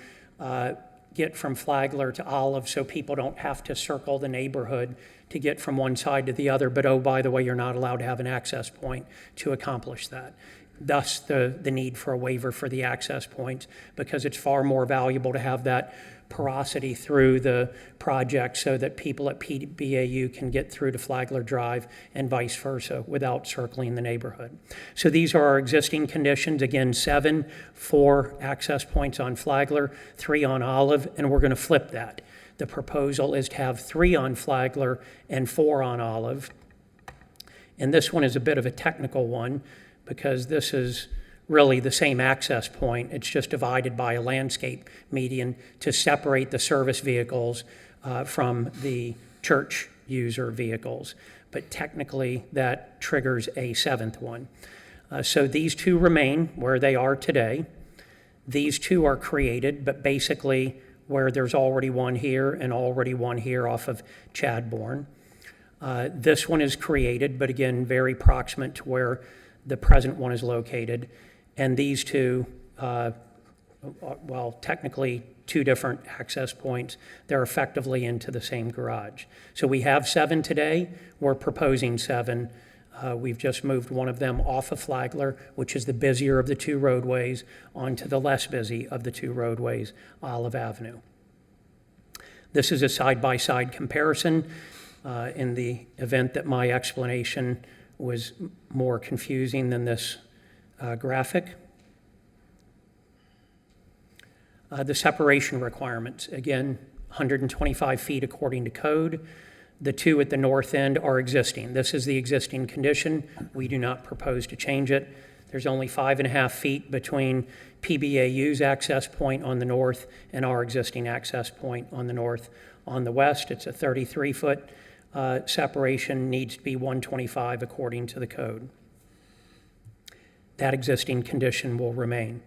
get from Flagler to Olive so people don't have to circle the neighborhood to get from one side to the other, but oh, by the way, you're not allowed to have an access point to accomplish that. Thus, the need for a waiver for the access points, because it's far more valuable to have that porosity through the project so that people at PBAU can get through to Flagler Drive and vice versa without circling the neighborhood. So these are our existing conditions. Again, 7, 4 access points on Flagler, 3 on Olive, and we're going to flip that. The proposal is to have 3 on Flagler and 4 on Olive. And this one is a bit of a technical one, because this is really the same access point. It's just divided by a landscape median to separate the service vehicles from the church user vehicles. But technically, that triggers a 7th one. So these 2 remain where they are today. These 2 are created, but basically where there's already one here and already one here off of Chadbourne. This one is created, but again, very proximate to where the present one is located. And these 2, well, technically 2 different access points, they're effectively into the same garage. So we have 7 today. We're proposing 7. We've just moved one of them off of Flagler, which is the busier of the 2 roadways, onto the less busy of the 2 roadways, Olive Avenue. This is a side-by-side comparison in the event that my explanation was more confusing than this graphic. The separation requirements, again, 125 feet according to code. The 2 at the north end are existing. This is the existing condition. We do not propose to change it. There's only 5.5 feet between PBAU's access point on the north and our existing access point on the north. On the west, it's a 33-foot separation, needs to be 125 according to the code. That existing condition will remain.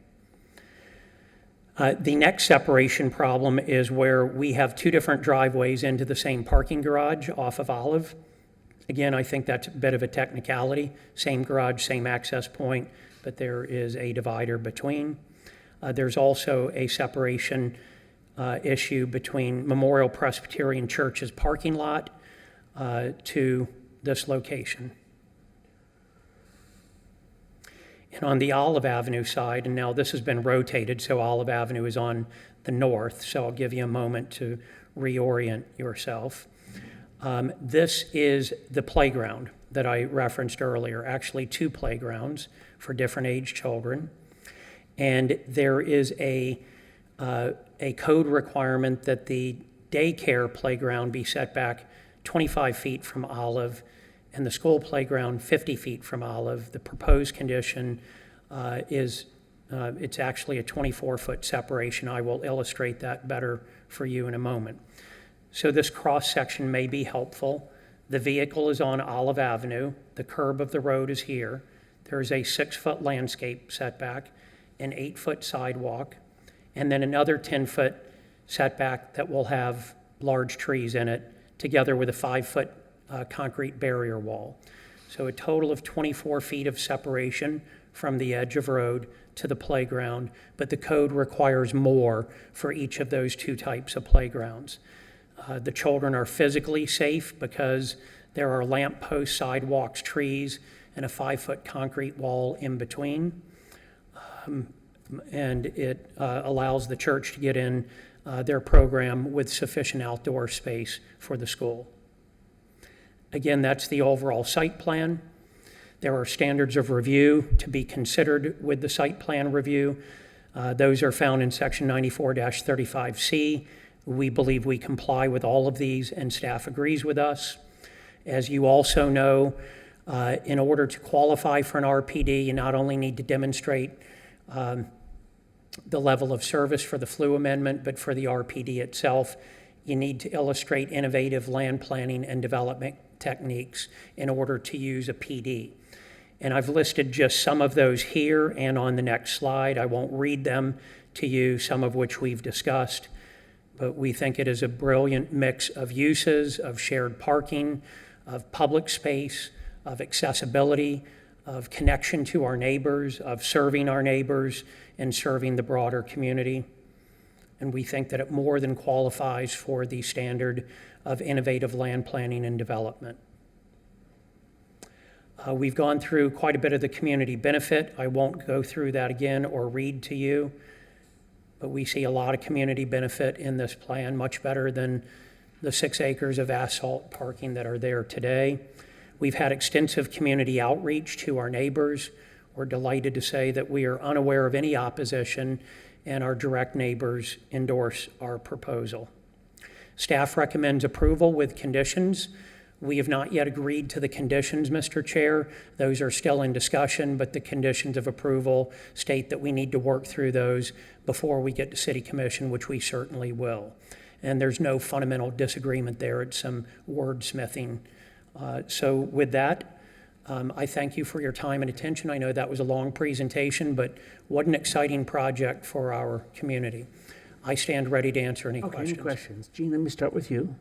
The next separation problem is where we have 2 different driveways into the same parking garage off of Olive. Again, I think that's a bit of a technicality. Same garage, same access point, but there is a divider between. There's also a separation issue between Memorial Presbyterian Church's parking lot to this location. And on the Olive Avenue side, and now this has been rotated, so Olive Avenue is on the north, so I'll give you a moment to reorient yourself. This is the playground that I referenced earlier, actually 2 playgrounds for different age children. And there is a code requirement that the daycare playground be set back 25 feet from Olive, and the school playground 50 feet from Olive. The proposed condition is it's actually a 24-foot separation. I will illustrate that better for you in a moment. So this cross-section may be helpful. The vehicle is on Olive Avenue. The curb of the road is here. There is a 6-foot landscape setback, an 8-foot sidewalk, and then another 10-foot setback that will have large trees in it, together with a 5-foot concrete barrier wall. So a total of 24 feet of separation from the edge of road to the playground, but the code requires more for each of those 2 types of playgrounds. The children are physically safe because there are lamp posts, sidewalks, trees, and a 5-foot concrete wall in between. And it allows the church to get in their program with sufficient outdoor space for the school. Again, that's the overall site plan. There are standards of review to be considered with the site plan review. Those are found in section 94-35C. We believe we comply with all of these, and staff agrees with us. As you also know, in order to qualify for an RPD, you not only need to demonstrate the level of service for the flu amendment, but for the RPD itself, you need to illustrate innovative land planning and development techniques in order to use a PD. And I've listed just some of those here and on the next slide. I won't read them to you, some of which we've discussed, but we think it is a brilliant mix of uses, of shared parking, of public space, of accessibility, of connection to our neighbors, of serving our neighbors, and serving the broader community. And we think that it more than qualifies for the standard of innovative land planning and development. We've gone through quite a bit of the community benefit. I won't go through that again or read to you, but we see a lot of community benefit in this plan, much better than the 6 acres of asphalt parking that are there today. We've had extensive community outreach to our neighbors. We're delighted to say that we are unaware of any opposition, and our direct neighbors endorse our proposal. Staff recommends approval with conditions. We have not yet agreed to the conditions, Mr. Chair. Those are still in discussion, but the conditions of approval state that we need to work through those before we get to City Commission, which we certainly will. And there's no fundamental disagreement there. It's some wordsmithing. So with that, I thank you for your time and attention. I know that was a long presentation, but what an exciting project for our community. I stand ready to answer any questions. Any questions? Gene, let me start with you.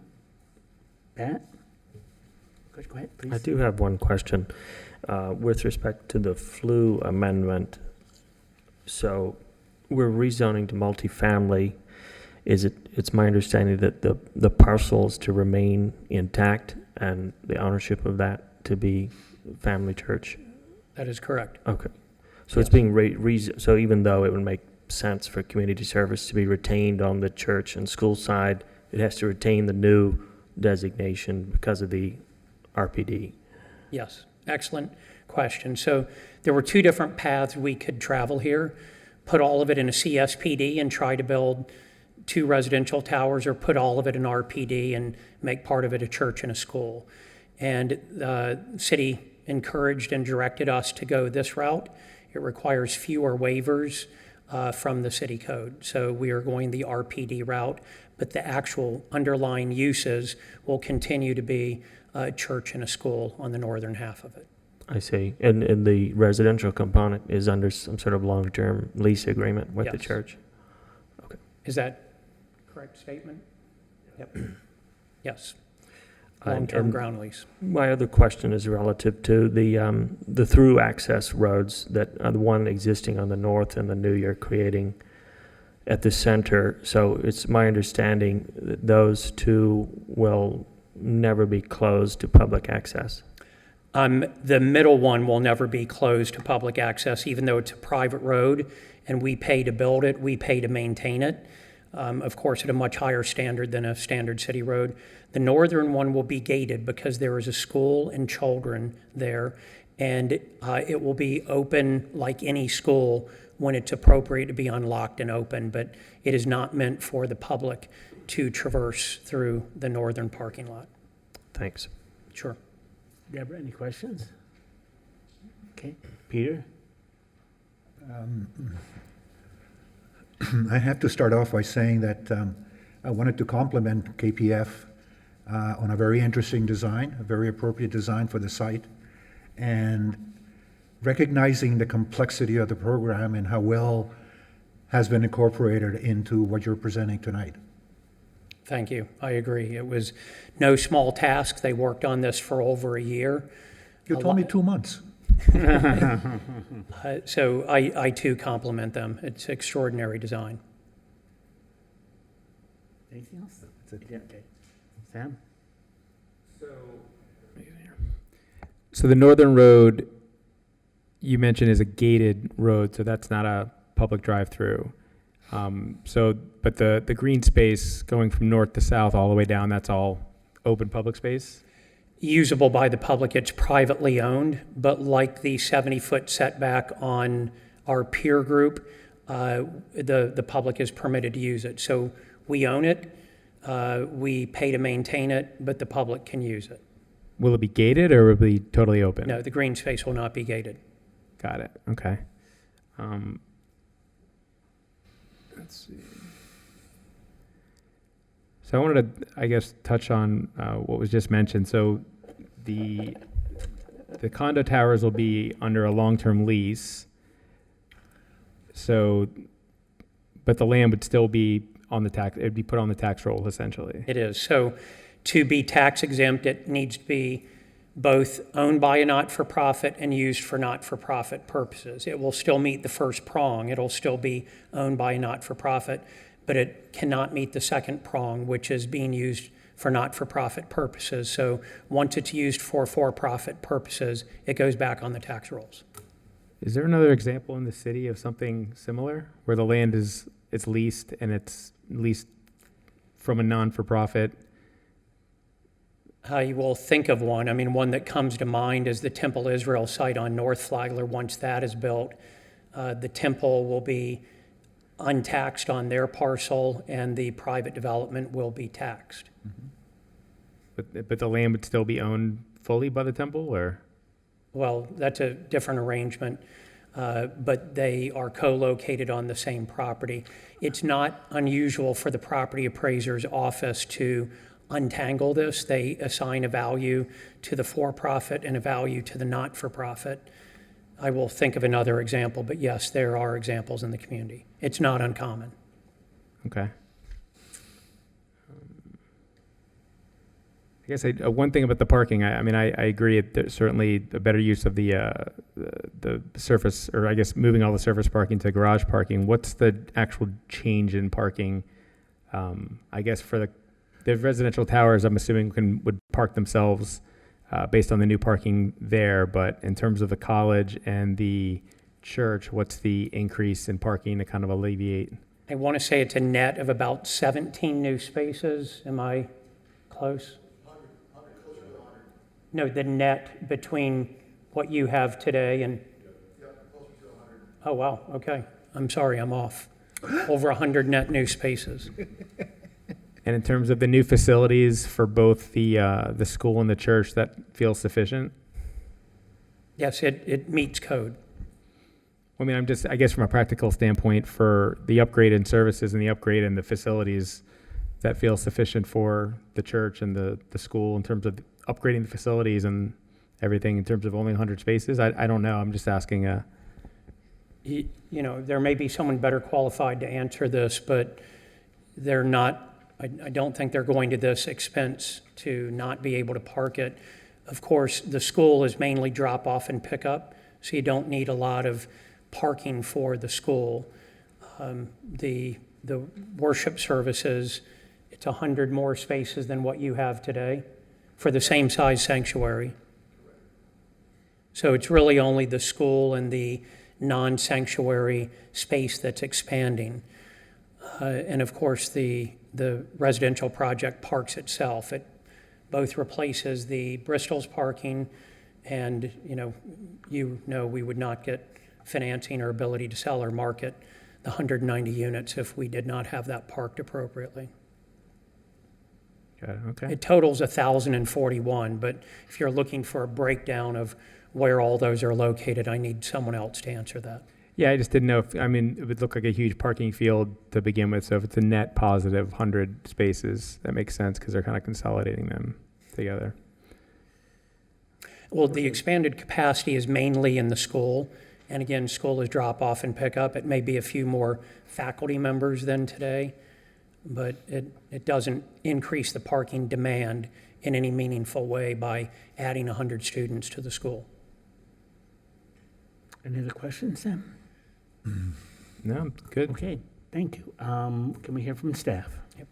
Pat? Go ahead, please. I do have one question with respect to the flu amendment. So we're rezoning to multifamily. It's my understanding that the parcels to remain intact and the ownership of that to be family church? That is correct. Okay. So it's being so even though it would make sense for community service to be retained on the church and school side, it has to retain the new designation because of the RPD. Yes, excellent question. So there were 2 different paths we could travel here. Put all of it in a CSPD and try to build 2 residential towers, or put all of it in RPD and make part of it a church and a school. And the city encouraged and directed us to go this route. It requires fewer waivers from the city code. So we are going the RPD route, but the actual underlying uses will continue to be a church and a school on the northern half of it. I see. And the residential component is under some sort of long-term lease agreement with the Yes. church? Okay. Is that a correct statement? Yep. Yes. And- Long-term and ground lease. My other question is relative to the through access roads that are the one existing on the north and the new you're creating at the center. So it's my understanding that those 2 will never be closed to public access. The middle one will never be closed to public access, even though it's a private road and we pay to build it, we pay to maintain it. Of course, at a much higher standard than a standard city road. The northern one will be gated because there is a school and children there, and it will be open like any school when it's appropriate to be unlocked and open, but it is not meant for the public to traverse through the northern parking lot. Thanks. Sure. Deborah, any questions? Okay, Peter? I have to start off by saying that I wanted to compliment KPF on a very interesting design, a very appropriate design for the site, and recognizing the complexity of the program and how well has been incorporated into what you're presenting tonight. Thank you. I agree. It was no small task. They worked on this for over a year. You told me 2 months. So I too compliment them. It's extraordinary design. Anything else? That's it. Yeah, okay. Sam? So the northern road you mentioned is a gated road, so that's not a public drive-through. But the green space going from north to south all the way down, that's all open public space? Usable by the public, it's privately owned, but like the 70-foot setback on our peer group, the public is permitted to use it. So we own it, we pay to maintain it, but the public can use it. Will it be gated or will it be totally open? No, the green space will not be gated. Got it, okay. let's see. So I wanted to, I guess, touch on what was just mentioned. So the condo towers will be under a long-term lease. So, but the land would still be on the tax, it'd be put on the tax roll essentially. It is. So to be tax exempt, it needs to be both owned by a not-for-profit and used for not-for-profit purposes. It will still meet the first prong. It'll still be owned by a not-for-profit, but it cannot meet the second prong, which is being used for not-for-profit purposes. So once it's used for for-profit purposes, it goes back on the tax rolls. Is there another example in the city of something similar where the land is, it's leased and it's leased from a non-for-profit? You will think of one. I mean, one that comes to mind is the Temple Israel site on North Flagler. Once that is built, the temple will be untaxed on their parcel and the private development will be taxed. But the land would still be owned fully by the temple, or? Well, that's a different arrangement, but they are co-located on the same property. It's not unusual for the property appraiser's office to untangle this. They assign a value to the for-profit and a value to the not-for-profit. I will think of another example, but yes, there are examples in the community. It's not uncommon. Okay. I guess one thing about the parking, I mean, I agree. There's certainly a better use of the surface, or I guess moving all the surface parking to garage parking. What's the actual change in parking? I guess for the residential towers, I'm assuming would park themselves based on the new parking there. But in terms of the college and the church, what's the increase in parking to kind of alleviate? I want to say it's a net of about 17 new spaces. Am I close? No, the net between what you have today and... Oh, wow, okay. I'm sorry, I'm off. Over 100 net new spaces. And in terms of the new facilities for both the school and the church, that feels sufficient? Yes, it meets code. I mean, I guess from a practical standpoint, for the upgrade in services and the upgrade in the facilities, that feels sufficient for the church and the school in terms of upgrading the facilities and everything in terms of only 100 spaces? I don't know. I'm just asking. You know, there may be someone better qualified to answer this, but they're not, I don't think they're going to this expense to not be able to park it. Of course, the school is mainly drop off and pick up, so you don't need a lot of parking for the school. The worship services, it's 100 more spaces than what you have today for the same size sanctuary. So it's really only the school and the non-sanctuary space that's expanding. And of course, the residential project parks itself. It both replaces the Bristol's parking and, we would not get financing or ability to sell or market the 190 units if we did not have that parked appropriately. Got it, okay. It totals 1,041, but if you're looking for a breakdown of where all those are located, I need someone else to answer that. Yeah, I just didn't know if, I mean, it would look like a huge parking field to begin with, so if it's a net positive 100 spaces, that makes sense because they're kind of consolidating them together. Well, the expanded capacity is mainly in the school, and again, school is drop off and pick up. It may be a few more faculty members than today, but it doesn't increase the parking demand in any meaningful way by adding 100 students to the school. Any other questions, Sam? No, good. Okay, thank you. Can we hear from staff? Yep.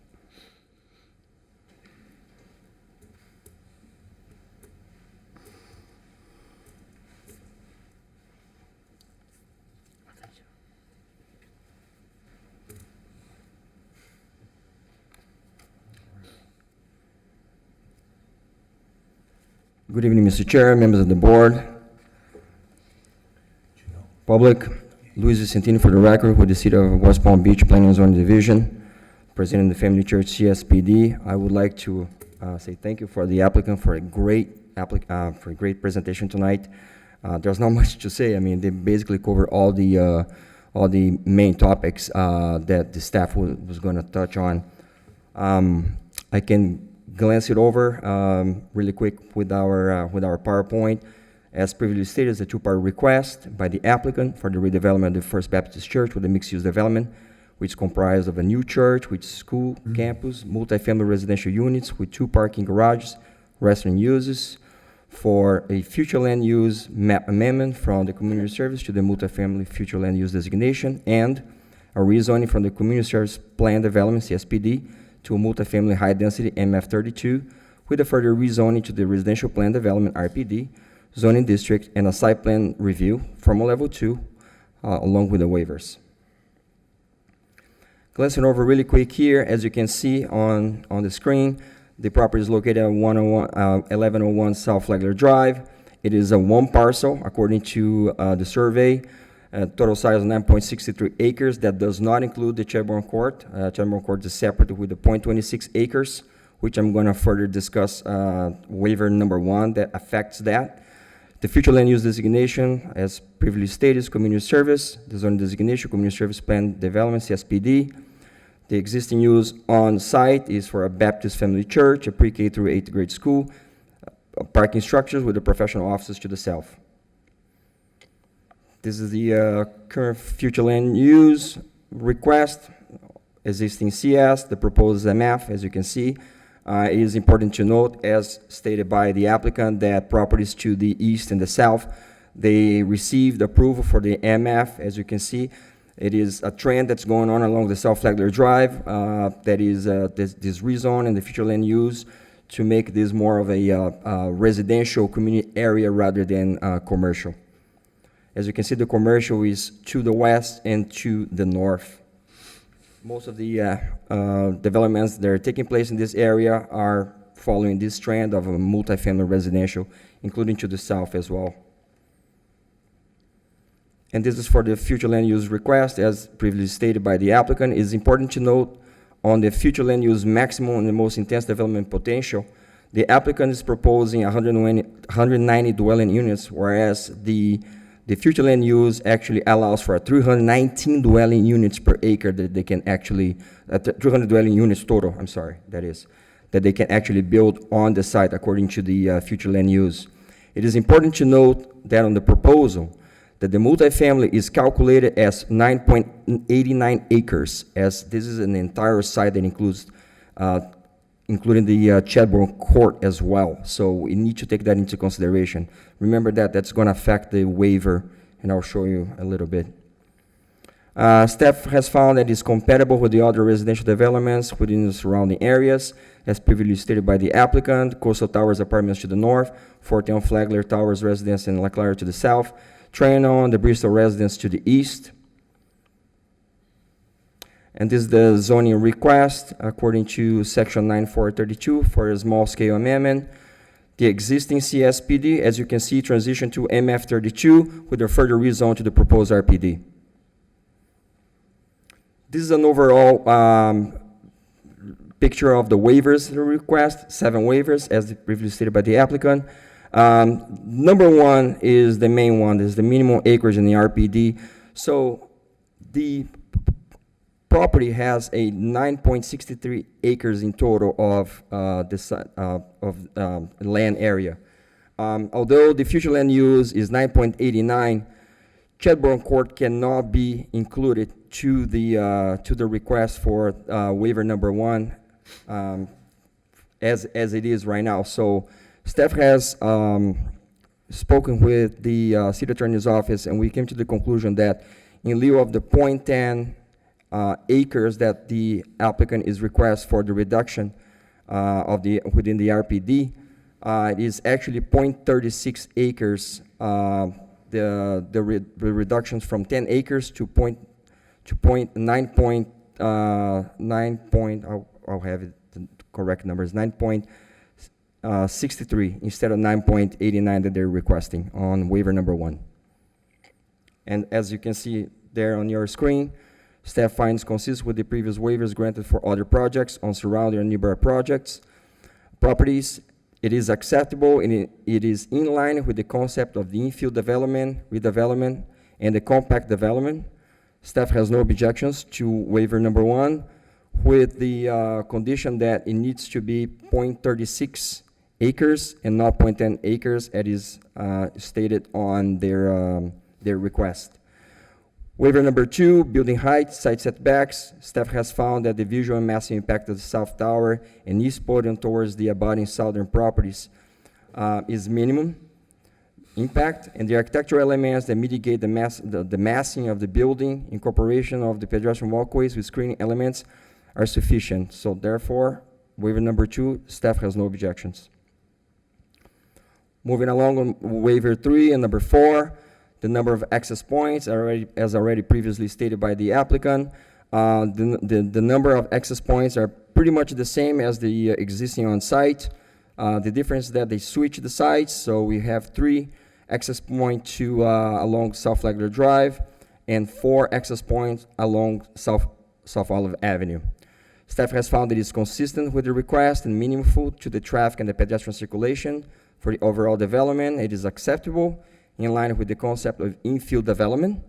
Good evening, Mr. Chair, members of the board, public. Luis Vicentini for the record, with the City of West Palm Beach Planning and Zoning Division, President of the Family Church CSPD. I would like to say thank you for the applicant for a great presentation tonight. There's not much to say. I mean, they basically cover all the all the main topics that the staff was going to touch on. I can glance it over really quick with our PowerPoint. As previously stated, it's a two-part request by the applicant for the redevelopment of the First Baptist Church with a mixed-use development, which is comprised of a new church with school, campus, multifamily residential units with 2 parking garages, restaurant uses, for a future land use map amendment from the community service to the multifamily future land use designation, and a rezoning from the community service plan development, CSPD, to a multifamily high-density MF32, with a further rezoning to the residential plan development, RPD, zoning district, and a site plan review, formal level 2, along with the waivers. Glancing over really quick here, as you can see on the screen, the property is located at 1101 South Flagler Drive. It is a 1 parcel, according to the survey. Total size of 9.63 acres. That does not include the Chadbourne Court. Chadbourne Court is separate with the 0.26 acres, which I'm going to further discuss waiver number 1 that affects that. The future land use designation, as previously stated, is community service. The zoning designation, community service plan development, CSPD. The existing use on site is for a Baptist family church, a pre-K through 8th grade school, parking structures with the professional offices to the south. This is the current future land use request, existing CS, the proposed MF, as you can see. It is important to note, as stated by the applicant, that properties to the east and the south, they received approval for the MF, as you can see. It is a trend that's going on along the South Flagler Drive, that is this rezone and the future land use to make this more of a residential community area rather than commercial. As you can see, the commercial is to the west and to the north. Most of the developments that are taking place in this area are following this trend of a multifamily residential, including to the south as well. And this is for the future land use request, as previously stated by the applicant. It is important to note on the future land use maximum and the most intense development potential, the applicant is proposing 190 dwelling units, whereas the future land use actually allows for 319 dwelling units per acre that they can actually, 300 dwelling units total, I'm sorry, that they can actually build on the site according to the future land use. It is important to note that on the proposal, that the multifamily is calculated as 9.89 acres, as this is an entire site that includes, including the Chadbourne Court as well. So we need to take that into consideration. Remember that that's going to affect the waiver, and I'll show you a little bit. Staff has found that it's compatible with the other residential developments within the surrounding areas, as previously stated by the applicant. Coastal Towers Apartments to the north, 14 Flagler Towers Residence and La Clara to the south, Trianon, the Bristol Residence to the east. And this is the zoning request according to section 9432 for a small scale amendment. The existing CSPD, as you can see, transition to MF32 with a further rezone to the proposed RPD. This is an overall picture of the waivers request, 7 waivers, as previously stated by the applicant. Number 1 is the main one, this is the minimum acreage in the RPD. So the property has a 9.63 acres in total of land area. Although the future land use is 9.89, Chadbourne Court cannot be included to the request for waiver number 1 as it is right now. So staff has spoken with the city attorney's office, and we came to the conclusion that in lieu of the 0.10 acres that the applicant is request for the reduction within the RPD, it is actually 0.36 acres. The reductions from 10 acres to 9. I'll have it, the correct numbers, 9.63 instead of 9.89 that they're requesting on waiver number 1. And as you can see there on your screen, staff finds consistent with the previous waivers granted for other projects on surrounding and nearby properties. It is acceptable and it is in line with the concept of the infill development, redevelopment, and the compact development. Staff has no objections to waiver number 1, with the condition that it needs to be 0.36 acres and not 0.10 acres, as is stated on their request. Waiver number 2, building height, side setbacks. Staff has found that the visual and massive impact of the south tower and east podium towards the abutting southern properties is minimum impact, and the architectural elements that mitigate the massing of the building, incorporation of the pedestrian walkways with screening elements are sufficient. So therefore, waiver number 2, staff has no objections. Moving along on waiver 3 and number 4, the number of access points, as already previously stated by the applicant. The number of access points are pretty much the same as the existing on site. The difference is that they switch the sites, so we have 3 access points along South Flagler Drive and 4 access points along South Olive Avenue. Staff has found that it is consistent with the request and meaningful to the traffic and the pedestrian circulation for the overall development. It is acceptable in line with the concept of infill development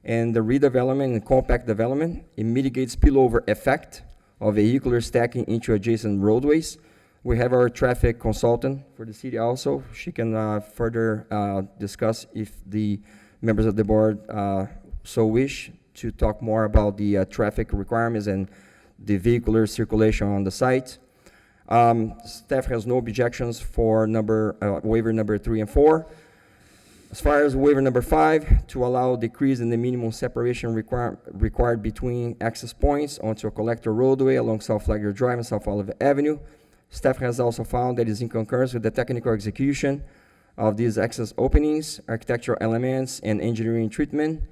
and the redevelopment and compact development. It mitigates spillover effect of vehicular stacking into adjacent roadways. We have our traffic consultant for the city also. She can further discuss if the members of the board so wish to talk more about the traffic requirements and the vehicular circulation on the site. Staff has no objections for waiver number 3 and 4. As far as waiver number 5, to allow decrease in the minimum separation required between access points onto a collector roadway along South Flagler Drive and South Olive Avenue. Staff has also found that it is in concurrence with the technical execution of these access openings, architectural elements, and engineering treatment,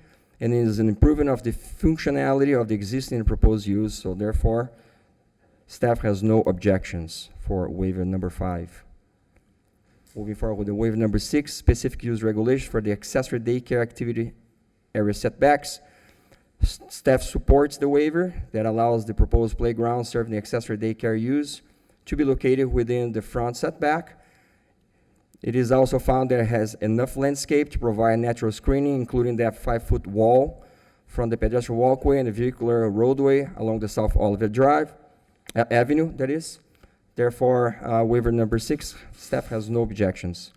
and it is an improvement of the functionality of the existing and proposed use. So therefore, staff has no objections for waiver number 5. Moving forward with the waiver number 6, specific use regulations for the accessory daycare activity area setbacks. Staff supports the waiver that allows the proposed playground serving the accessory daycare use to be located within the front setback. It is also found that it has enough landscape to provide natural screening, including that 5-foot wall from the pedestrian walkway and the vehicular roadway along the South Olive Drive Avenue, that is. Therefore, waiver number 6, staff has no objections.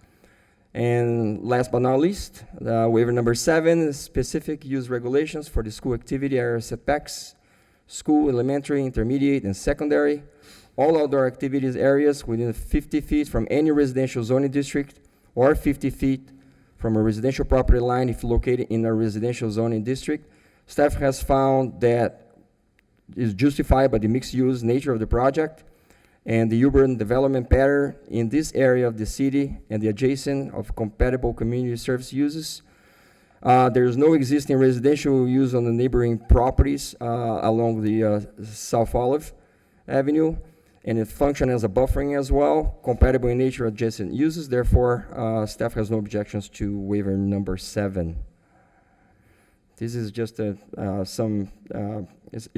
And last but not least, waiver number 7, specific use regulations for the school activity area setbacks, school, elementary, intermediate, and secondary. All outdoor activities areas within 50 feet from any residential zoning district or 50 feet from a residential property line if located in a residential zoning district. Staff has found that is justified by the mixed-use nature of the project and the urban development pattern in this area of the city and the adjacent of compatible community service uses. There is no existing residential use on the neighboring properties along the South Olive Avenue, and it functions as a buffering as well, compatible in nature adjacent uses. Therefore, staff has no objections to waiver number 7. This is just it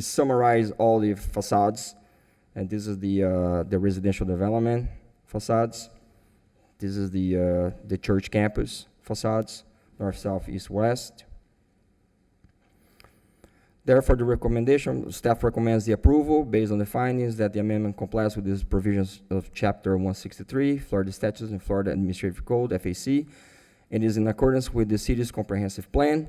summarizes all the facades. And this is the residential development facades. This is the church campus facades, north, south, east, west. Therefore, the recommendation, staff recommends the approval based on the findings that the amendment complies with these provisions of Chapter 163, Florida Statutes and Florida Administrative Code, FAC, and is in accordance with the city's comprehensive plan.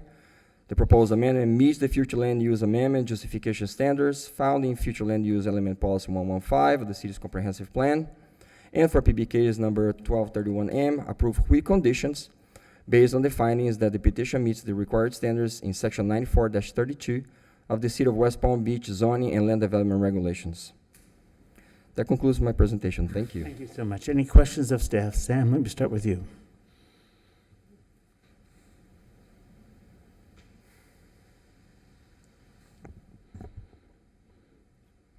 The proposed amendment meets the future land use amendment justification standards found in future land use element policy 115 of the city's comprehensive plan. And for PBK's number 1231M, approved with conditions based on the findings that the petition meets the required standards in section 94-32 of the City of West Palm Beach zoning and land development regulations. That concludes my presentation. Thank you. Thank you so much. Any questions of staff? Sam, let me start with you.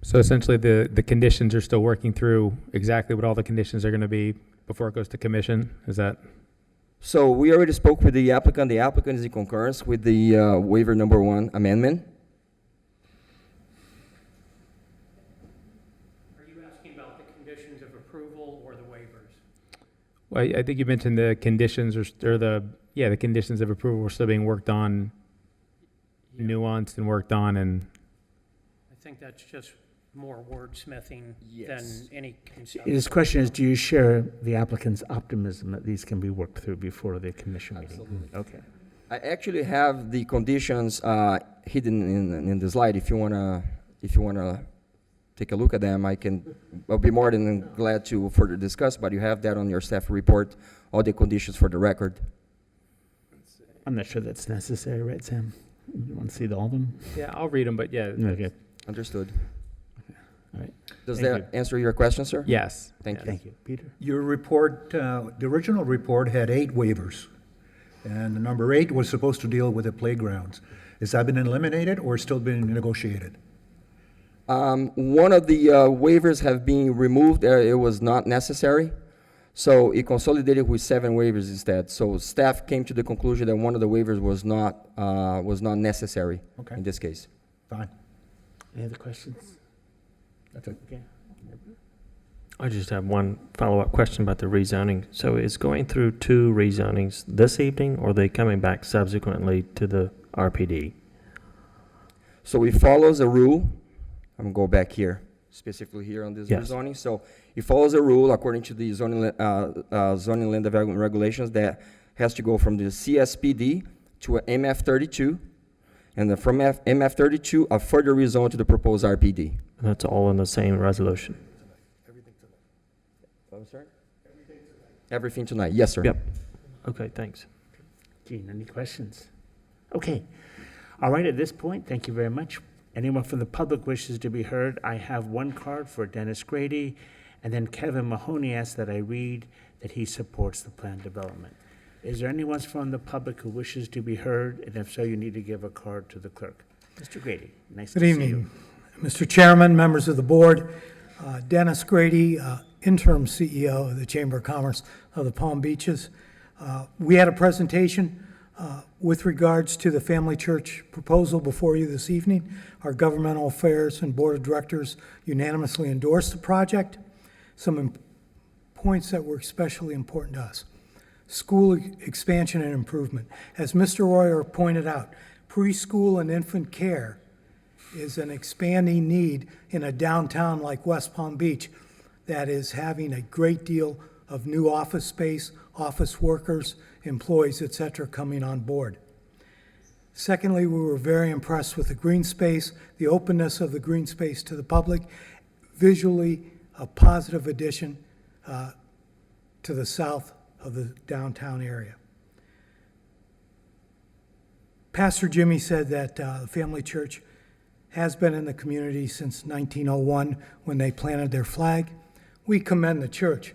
So essentially, the conditions are still working through exactly what all the conditions are going to be before it goes to commission? Is that? So we already spoke with the applicant. The applicant is in concurrence with the waiver number 1 amendment. Are you asking about the conditions of approval or the waivers? Well, I think you mentioned the conditions the conditions of approval were still being worked on. nuanced and worked on, and I think that's just more wordsmithing Yes. than any conception. His question is, do you share the applicant's optimism that these can be worked through before the commission meeting? Absolutely. Okay. I actually have the conditions hidden in the slide. If you wanna take a look at them, I'll be more than glad to further discuss, but you have that on your staff report, all the conditions for the record. I'm not sure that's necessary, right, Sam? You want to see all of them? yeah, I'll read them, but yeah. Okay. Understood. All right. Does Thank that answer your question, sir? Yes. Thank you. Thank you. Peter? Your report, the original report had 8 waivers, and the number 8 was supposed to deal with the playgrounds. Has that been eliminated or still being negotiated? One of the waivers have been removed. It was not necessary. So it consolidated with 7 waivers instead. So staff came to the conclusion that one of the waivers was not necessary Okay. in this case. Fine. Any other questions? That's it. Okay. I just have one follow-up question about the rezoning. So is going through 2 rezonings this evening, or are they coming back subsequently to the RPD? So it follows a rule. I'm gonna go back here, specifically here on this Yes. rezoning. So it follows a rule according to the zoning land development regulations that has to go from the CSPD to a MF32, and then from MF32, a further rezone to the proposed RPD. That's all in the same resolution. I'm sorry? Everything tonight, yes, sir. Yep. Okay, thanks. Gene, any questions? Okay. All right, at this point, thank you very much. Anyone from the public wishes to be heard? I have one card for Dennis Grady, and then Kevin Mahoney asked that I read that he supports the plan development. Is there anyone from the public who wishes to be heard? And if so, you need to give a card to the clerk. Mr. Grady, nice to Good see evening, you. Mr. Chairman, members of the board. Dennis Grady, interim CEO of the Chamber of Commerce of the Palm Beaches. We had a presentation with regards to the Family Church proposal before you this evening. Our governmental affairs and board of directors unanimously endorsed the project. Some points that were especially important to us. School expansion and improvement. As Mr. Royer pointed out, preschool and infant care is an expanding need in a downtown like West Palm Beach that is having a great deal of new office space, office workers, employees, et cetera, coming on board. Secondly, we were very impressed with the green space, the openness of the green space to the public, visually a positive addition to the south of the downtown area. Pastor Jimmy said that the Family Church has been in the community since 1901 when they planted their flag. We commend the church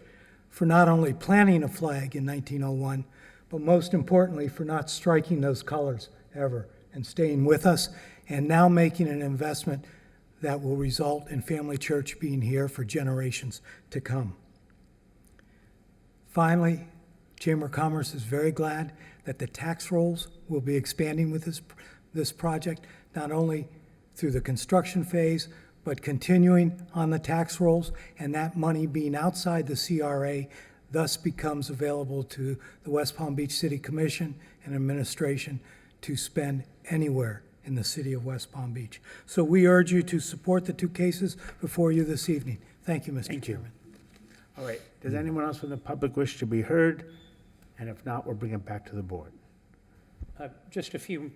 for not only planting a flag in 1901, but most importantly for not striking those colors ever and staying with us and now making an investment that will result in Family Church being here for generations to come. Finally, Chamber of Commerce is very glad that the tax rolls will be expanding with this project, not only through the construction phase, but continuing on the tax rolls, and that money being outside the CRA thus becomes available to the West Palm Beach City Commission and administration to spend anywhere in the city of West Palm Beach. So we urge you to support the 2 cases before you this evening. Thank you, Mr. Chairman. All right, does anyone else from the public wish to be heard? And if not, we'll bring it back to the board. Just a few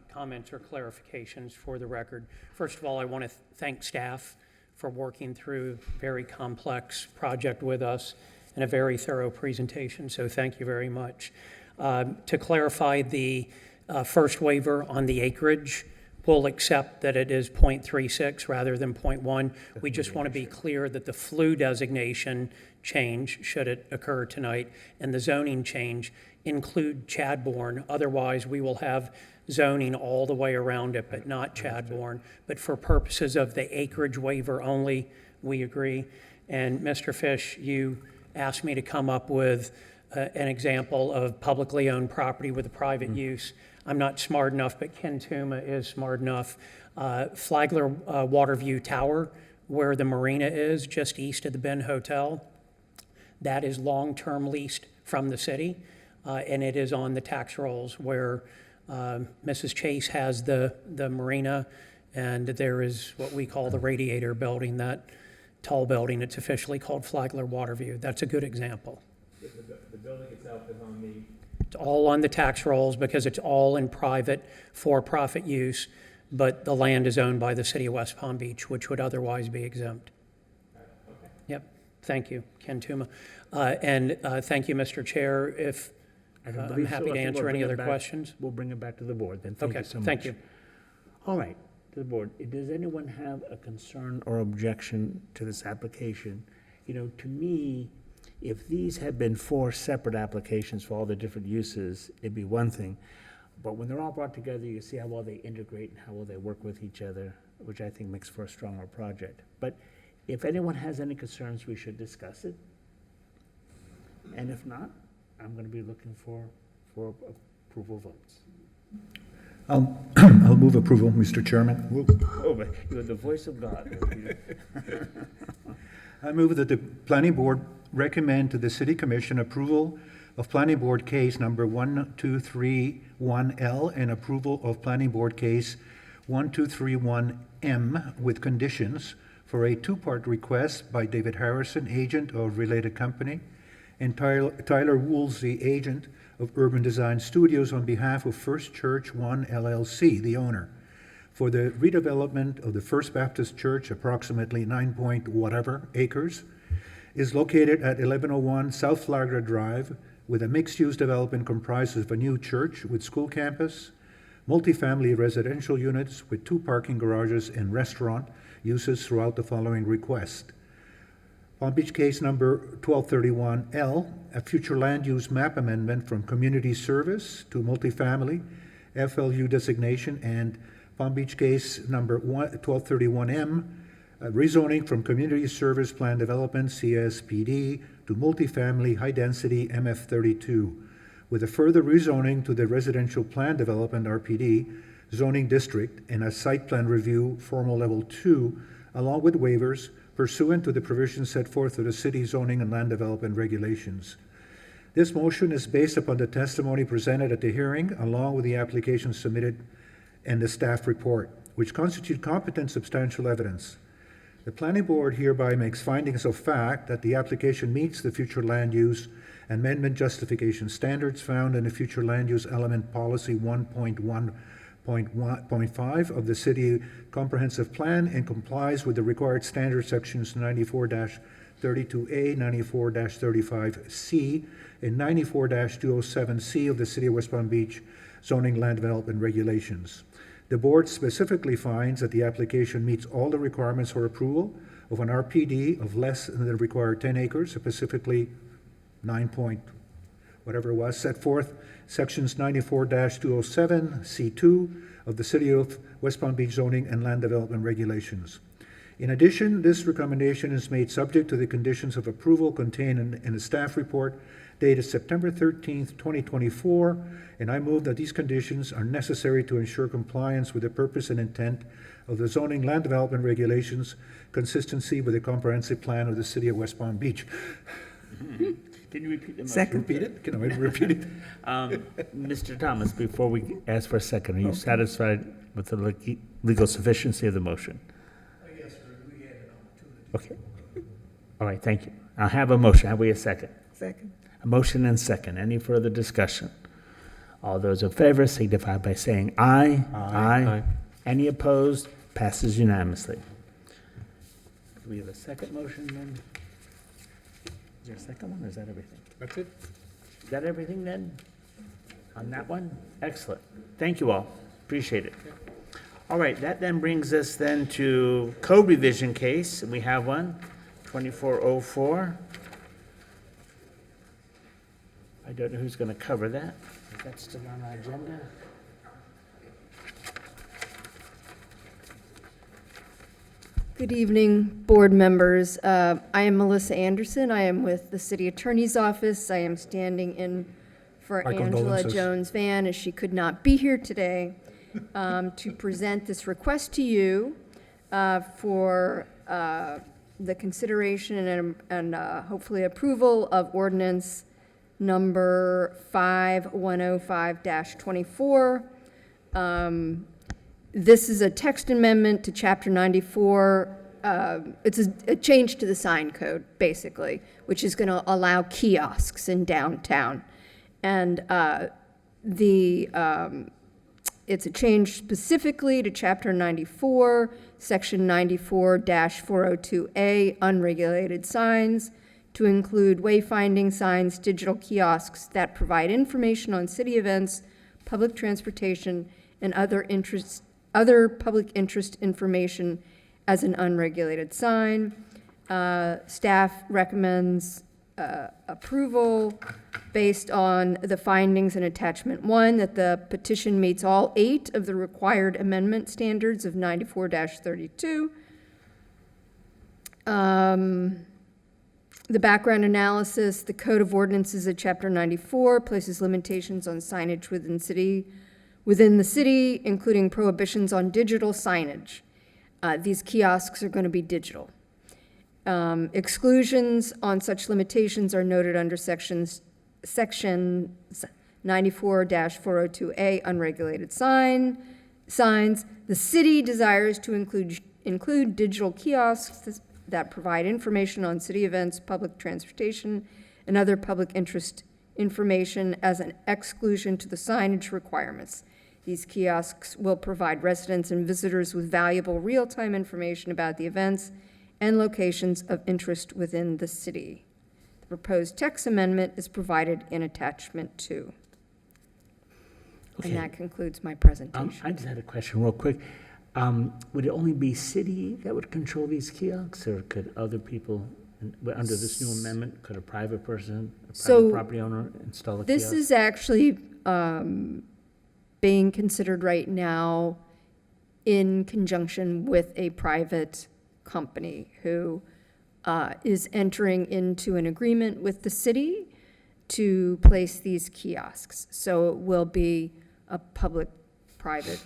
comments or clarifications for the record. First of all, I want to thank staff for working through a very complex project with us and a very thorough presentation, so thank you very much. To clarify the first waiver on the acreage, we'll accept that it is 0.36 rather than 0.1. We just want to be clear that the flu designation change, should it occur tonight, and the zoning change include Chadbourne. Otherwise, we will have zoning all the way around it, but not Chadbourne. But for purposes of the acreage waiver only, we agree. And Mr. Fish, you asked me to come up with an example of publicly owned property with a private use. I'm not smart enough, but Ken Tuma is smart enough. Flagler Waterview Tower, where the marina is, just east of the Ben Hotel, that is long-term leased from the city, and it is on the tax rolls where Mrs. Chase has the marina, and there is what we call the Radiator Building, that tall building. It's officially called Flagler Waterview. That's a good example. The building itself is on the... It's all on the tax rolls because it's all in private for-profit use, but the land is owned by the city of West Palm Beach, which would otherwise be exempt. Yep, thank you, Ken Tuma. And thank you, Mr. Chair. If I'm happy to answer any other questions. We'll bring it back to the board then. Thank Okay, you so much. thank you. All right, to the board. Does anyone have a concern or objection to this application? You know, to me, if these had been 4 separate applications for all the different uses, it'd be one thing. But when they're all brought together, you see how well they integrate and how well they work with each other, which I think makes for a stronger project. But if anyone has any concerns, we should discuss it. And if not, I'm going to be looking for approval votes. I'll move approval, Mr. Chairman. Oh, but you're the voice of God. I move that the Planning Board recommend to the City Commission approval of Planning Board Case number 1231L and approval of Planning Board Case 1231M with conditions for a 2-part request by David Harrison, agent of related company, and Tyler Woolsey, agent of Urban Design Studios, on behalf of First Church One LLC, the owner, for the redevelopment of the First Baptist Church, approximately 9 acres, is located at 1101 South Flagler Drive, with a mixed-use development comprised of a new church with school campus, multifamily residential units with 2 parking garages and restaurant uses throughout the following request. Palm Beach case number 1231L, a future land use map amendment from community service to multifamily, FLU designation, and Palm Beach case number 1231M, rezoning from community service plan development, CSPD, to multifamily high-density MF32, with a further rezoning to the residential plan development, RPD, zoning district, and a site plan review, formal level 2, along with waivers pursuant to the provisions set forth of the city zoning and land development regulations. This motion is based upon the testimony presented at the hearing, along with the application submitted and the staff report, which constitute competent substantial evidence. The Planning Board hereby makes findings of fact that the application meets the future land use amendment justification standards found in the future land use element policy 1.1.5 of the city comprehensive plan and complies with the required standard sections 94-32A, 94-35C, and 94-207C of the City of West Palm Beach zoning land development regulations. The board specifically finds that the application meets all the requirements for approval of an RPD of less than the required 10 acres, specifically 9 point whatever it was, set forth sections 94-207 C2 of the City of West Palm Beach zoning and land development regulations. In addition, this recommendation is made subject to the conditions of approval contained in the staff report dated September 13th, 2024, and I move that these conditions are necessary to ensure compliance with the purpose and intent of the zoning land development regulations, consistency with the comprehensive plan of the City of West Palm Beach. Can you repeat the motion? Second. Repeat it? Can I repeat it? Mr. Thomas, before we ask for a second, are you satisfied with the legal sufficiency of the motion? Yes, sir. We had an opportunity. Okay. All right, thank you. I have a motion. Have we a second? Second. A motion and second. Any further discussion? All those in favor signify by saying aye. Aye. Any opposed? Passes unanimously. Do we have a second motion then? Is there a second one, or is that everything? That's it. Is that everything then? On that one? Excellent. Thank you all. Appreciate it. All right, that then brings us then to code revision case. We have one, 2404. I don't know who's going to cover that. Is that still on our agenda? Good evening, board members. I am Melissa Anderson. I am with the City Attorney's Office. I am standing in for My Angela condolences. Jones-Van, as she could not be here today, to present this request to you for the consideration and hopefully approval of ordinance number 5105-24, This is a text amendment to Chapter 94. It's a change to the sign code, basically, which is going to allow kiosks in downtown. And it's a change specifically to Chapter 94, Section 94-402A, unregulated signs, to include wayfinding signs, digital kiosks that provide information on city events, public transportation, and other public interest information as an unregulated sign. Staff recommends approval based on the findings in Attachment 1 that the petition meets all 8 of the required amendment standards of 94-32. The background analysis, the Code of Ordinances at Chapter 94 places limitations on signage within the city, including prohibitions on digital signage. These kiosks are going to be digital. Exclusions on such limitations are noted under Section 94-402A, unregulated signs. The city desires to include digital kiosks that provide information on city events, public transportation, and other public interest information as an exclusion to the signage requirements. These kiosks will provide residents and visitors with valuable real-time information about the events and locations of interest within the city. The proposed text amendment is provided in Attachment 2. Okay. And that concludes my presentation. I just had a question real quick. Would it only be city that would control these kiosks, or could other people, under this new amendment, could a private person, a private property owner install a kiosk? This is actually being considered right now in conjunction with a private company who is entering into an agreement with the city to place these kiosks. So it will be a public-private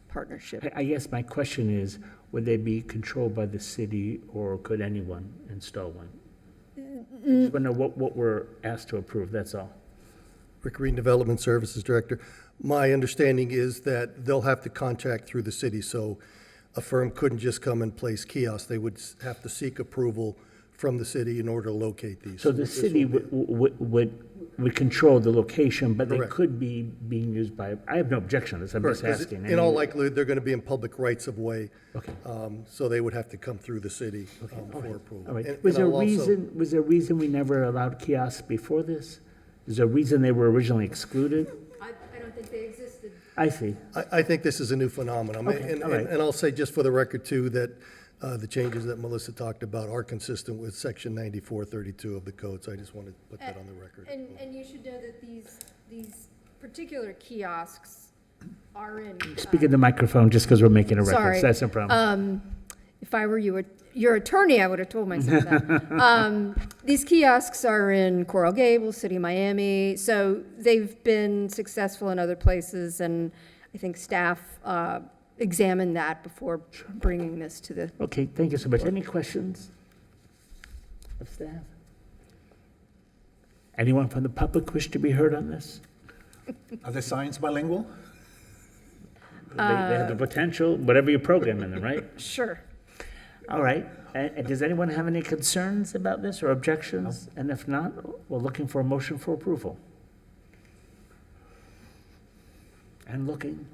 partnership. I guess my question is, would they be controlled by the city, or could anyone install one? I just want to know what we're asked to approve, that's all. Rick Green, Development Services Director. My understanding is that they'll have to contract through the city, so a firm couldn't just come and place kiosks. They would have to seek approval from the city in order to locate these. So the city would control the location, but they Correct. could be being used by, I have no objection to this, I'm just Correct, 'cause asking. in all likelihood, they're going to be in public rights of way. Okay. So they would have to come through the city for approval. All right. And- Was and there a I'll also- reason we never allowed kiosks before this? Is there a reason they were originally excluded? I don't think they existed. I see. I think this is a new phenomenon. Okay, And all right. and I'll say just for the record, too, that the changes that Melissa talked about are consistent with Section 9432 of the code, so I just wanted to put that on the record. And you should know that these particular kiosks are in. Speak in the microphone, just because we're making a record, Sorry. so that's no problem. If I were your attorney, I would have told myself that. These kiosks are in Coral Gables, City, Miami, so they've been successful in other places, and I think staff examined that before bringing this to the. Okay, thank you so much. Any questions of staff? Anyone from the public wish to be heard on this? Are the signs bilingual? They have the potential, whatever you program in them, right? Sure. All right. And does anyone have any concerns about this or objections? And if not, we're looking for a motion for approval. And looking.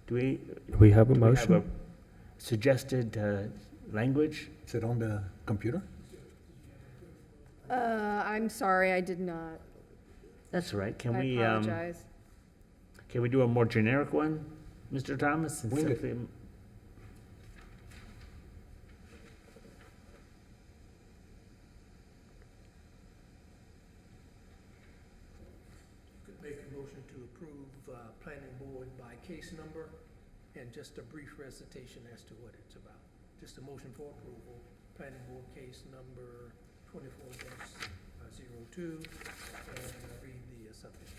Do We have a do motion? We have a suggested language? Is it on the computer? I'm sorry, I did not. That's all right. Can I we, apologize. can we do a more generic one, Mr. Thomas? Wing it. Could make a motion to approve planning board by case number and just a brief recitation as to what it's about. Just a motion for approval, planning board case number 24-02, and read the subject.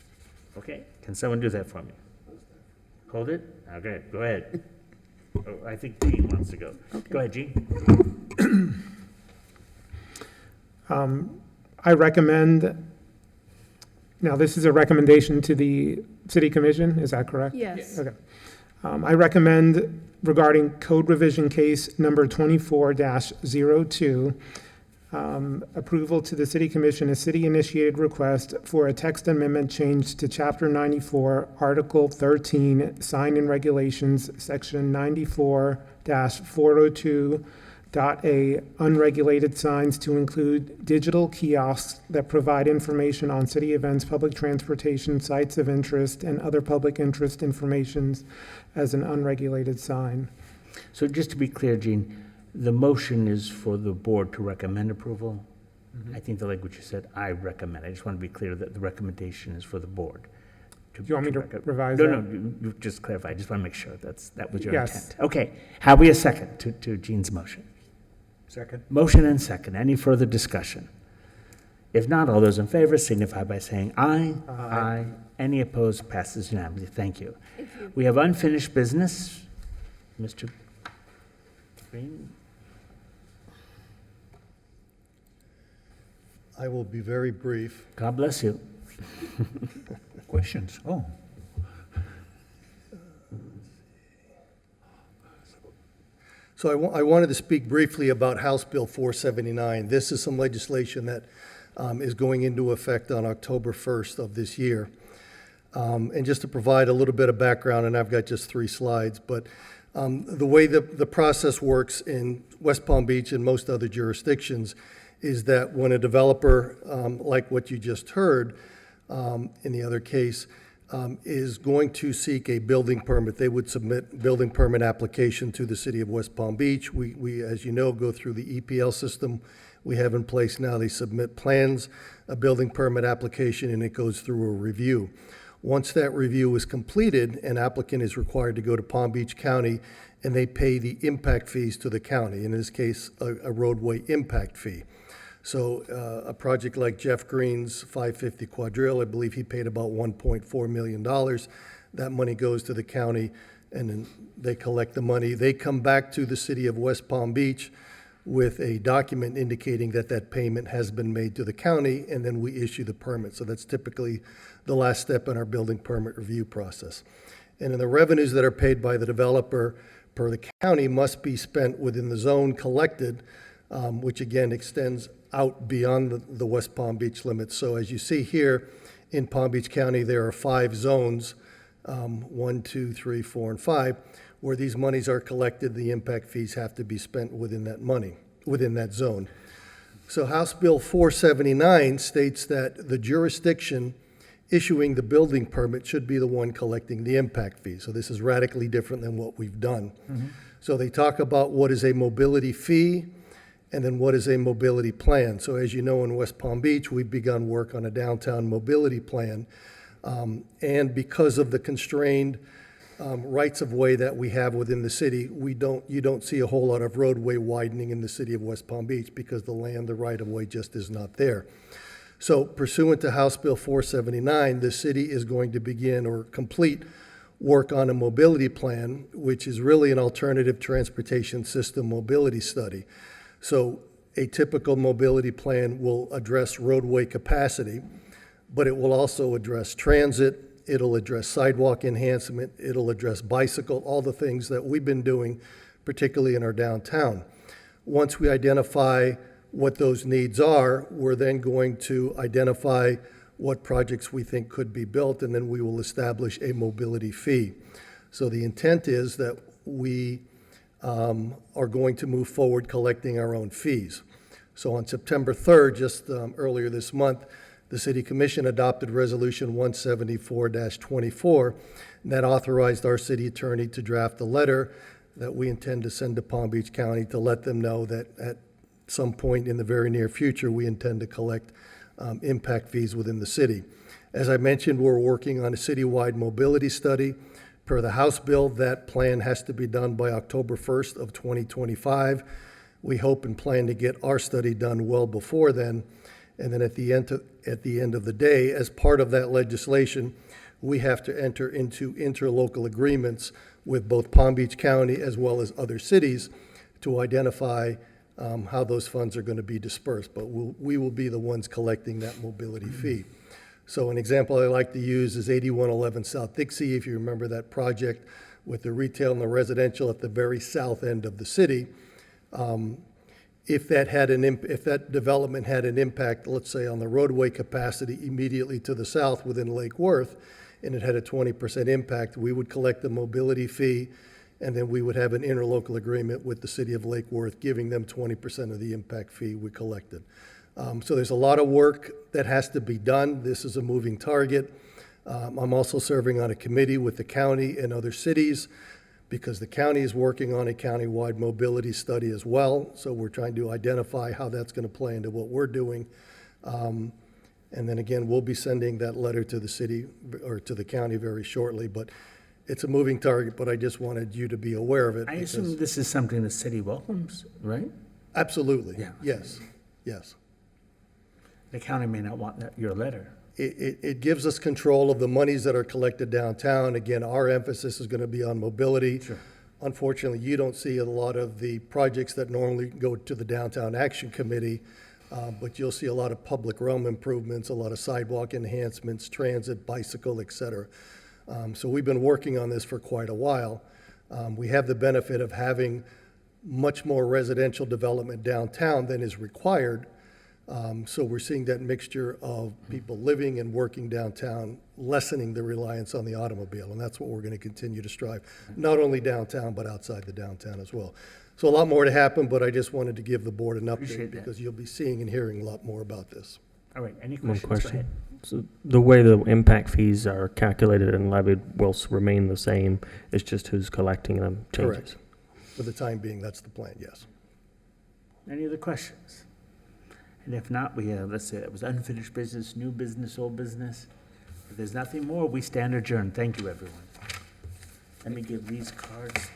Okay, can someone do that for me? Hold it? Okay, go ahead. Oh, I think Gene wants to go. Go ahead, Gene. I recommend Now, this is a recommendation to the city commission, is that correct? Yes. Okay. I recommend regarding code revision case number 24-02, approval to the city commission, a city-initiated request for a text amendment change to Chapter 94, Article 13, Sign and Regulations, Section 94-402.a, unregulated signs to include digital kiosks that provide information on city events, public transportation, sites of interest, and other public interest informations as an unregulated sign. So just to be clear, Gene, the motion is for the board to recommend approval. I think the language you said, I recommend. I just want to be clear that the recommendation is for the board. Do you want me to revise No, that? no, you just clarify. I just want to make sure that was your Yes. intent. Okay. Have we a second to Gene's motion? Second. Motion and second. Any further discussion? If not, all those in favor signify by saying aye. Aye. Any opposed? Passes unanimously. Thank you. We have unfinished business. Mr. Green? I will be very brief. God bless you. Questions? Oh. So I wanted to speak briefly about House Bill 479. This is some legislation that is going into effect on October 1st of this year. And just to provide a little bit of background, and I've got just 3 slides, but the way the process works in West Palm Beach and most other jurisdictions is that when a developer, like what you just heard in the other case, is going to seek a building permit, they would submit building permit application to the city of West Palm Beach. We, as you know, go through the EPL system we have in place now. They submit plans, a building permit application, and it goes through a review. Once that review is completed, an applicant is required to go to Palm Beach County, and they pay the impact fees to the county, in this case, a roadway impact fee. So a project like Jeff Green's 550 Quadrille, I believe he paid about $1.4 million. That money goes to the county, and then they collect the money. They come back to the city of West Palm Beach with a document indicating that that payment has been made to the county, and then we issue the permit. So that's typically the last step in our building permit review process. And then the revenues that are paid by the developer per the county must be spent within the zone collected, which again extends out beyond the West Palm Beach limits. So as you see here, in Palm Beach County, there are 5 zones, 1, 2, 3, 4, and 5, where these monies are collected. The impact fees have to be spent within that zone. So House Bill 479 states that the jurisdiction issuing the building permit should be the one collecting the impact fee. So this is radically different than what we've done. So they talk about what is a mobility fee, and then what is a mobility plan. So as you know, in West Palm Beach, we've begun work on a downtown mobility plan. And because of the constrained rights of way that we have within the city, you don't see a whole lot of roadway widening in the city of West Palm Beach because the land, the right of way just is not there. So pursuant to House Bill 479, the city is going to begin or complete work on a mobility plan, which is really an alternative transportation system mobility study. So a typical mobility plan will address roadway capacity, but it will also address transit, it'll address sidewalk enhancement, it'll address bicycle, all the things that we've been doing, particularly in our downtown. Once we identify what those needs are, we're then going to identify what projects we think could be built, and then we will establish a mobility fee. So the intent is that we are going to move forward collecting our own fees. So on September 3rd, just earlier this month, the City Commission adopted Resolution 174-24 that authorized our city attorney to draft a letter that we intend to send to Palm Beach County to let them know that at some point in the very near future, we intend to collect impact fees within the city. As I mentioned, we're working on a citywide mobility study. Per the House bill, that plan has to be done by October 1st of 2025. We hope and plan to get our study done well before then. And then at the end of the day, as part of that legislation, we have to enter into interlocal agreements with both Palm Beach County as well as other cities to identify how those funds are going to be dispersed. But we will be the ones collecting that mobility fee. So an example I like to use is 8111 South Dixie, if you remember that project with the retail and the residential at the very south end of the city. If that development had an impact, let's say on the roadway capacity immediately to the south within Lake Worth, and it had a 20% impact, we would collect the mobility fee, and then we would have an interlocal agreement with the city of Lake Worth, giving them 20% of the impact fee we collected. So there's a lot of work that has to be done. This is a moving target. I'm also serving on a committee with the county and other cities, because the county is working on a countywide mobility study as well. So we're trying to identify how that's going to play into what we're doing. And then again, we'll be sending that letter to the city or to the county very shortly. But it's a moving target, but I just wanted you to be aware of it. I assume this is something the city welcomes, right? Absolutely. Yeah. Yes, yes. The county may not want your letter. It gives us control of the monies that are collected downtown. Again, our emphasis is going to be on mobility. Sure. Unfortunately, you don't see a lot of the projects that normally go to the Downtown Action Committee, but you'll see a lot of public realm improvements, a lot of sidewalk enhancements, transit, bicycle, et cetera. So we've been working on this for quite a while. We have the benefit of having much more residential development downtown than is required. So we're seeing that mixture of people living and working downtown, lessening the reliance on the automobile, and that's what we're going to continue to strive, not only downtown, but outside the downtown as well. So a lot more to happen, but I just wanted to give the board an Appreciate update that. because you'll be seeing and hearing a lot more about this. All right, any One questions? Go ahead. question. So the way the impact fees are calculated and levied will remain the same. It's just who's collecting them changes. Correct. For the time being, that's the plan, yes. Any other questions? And if not, we have, let's say it was unfinished business, new business, old business. If there's nothing more, we stand adjourned. Thank you, everyone. Let me give these cards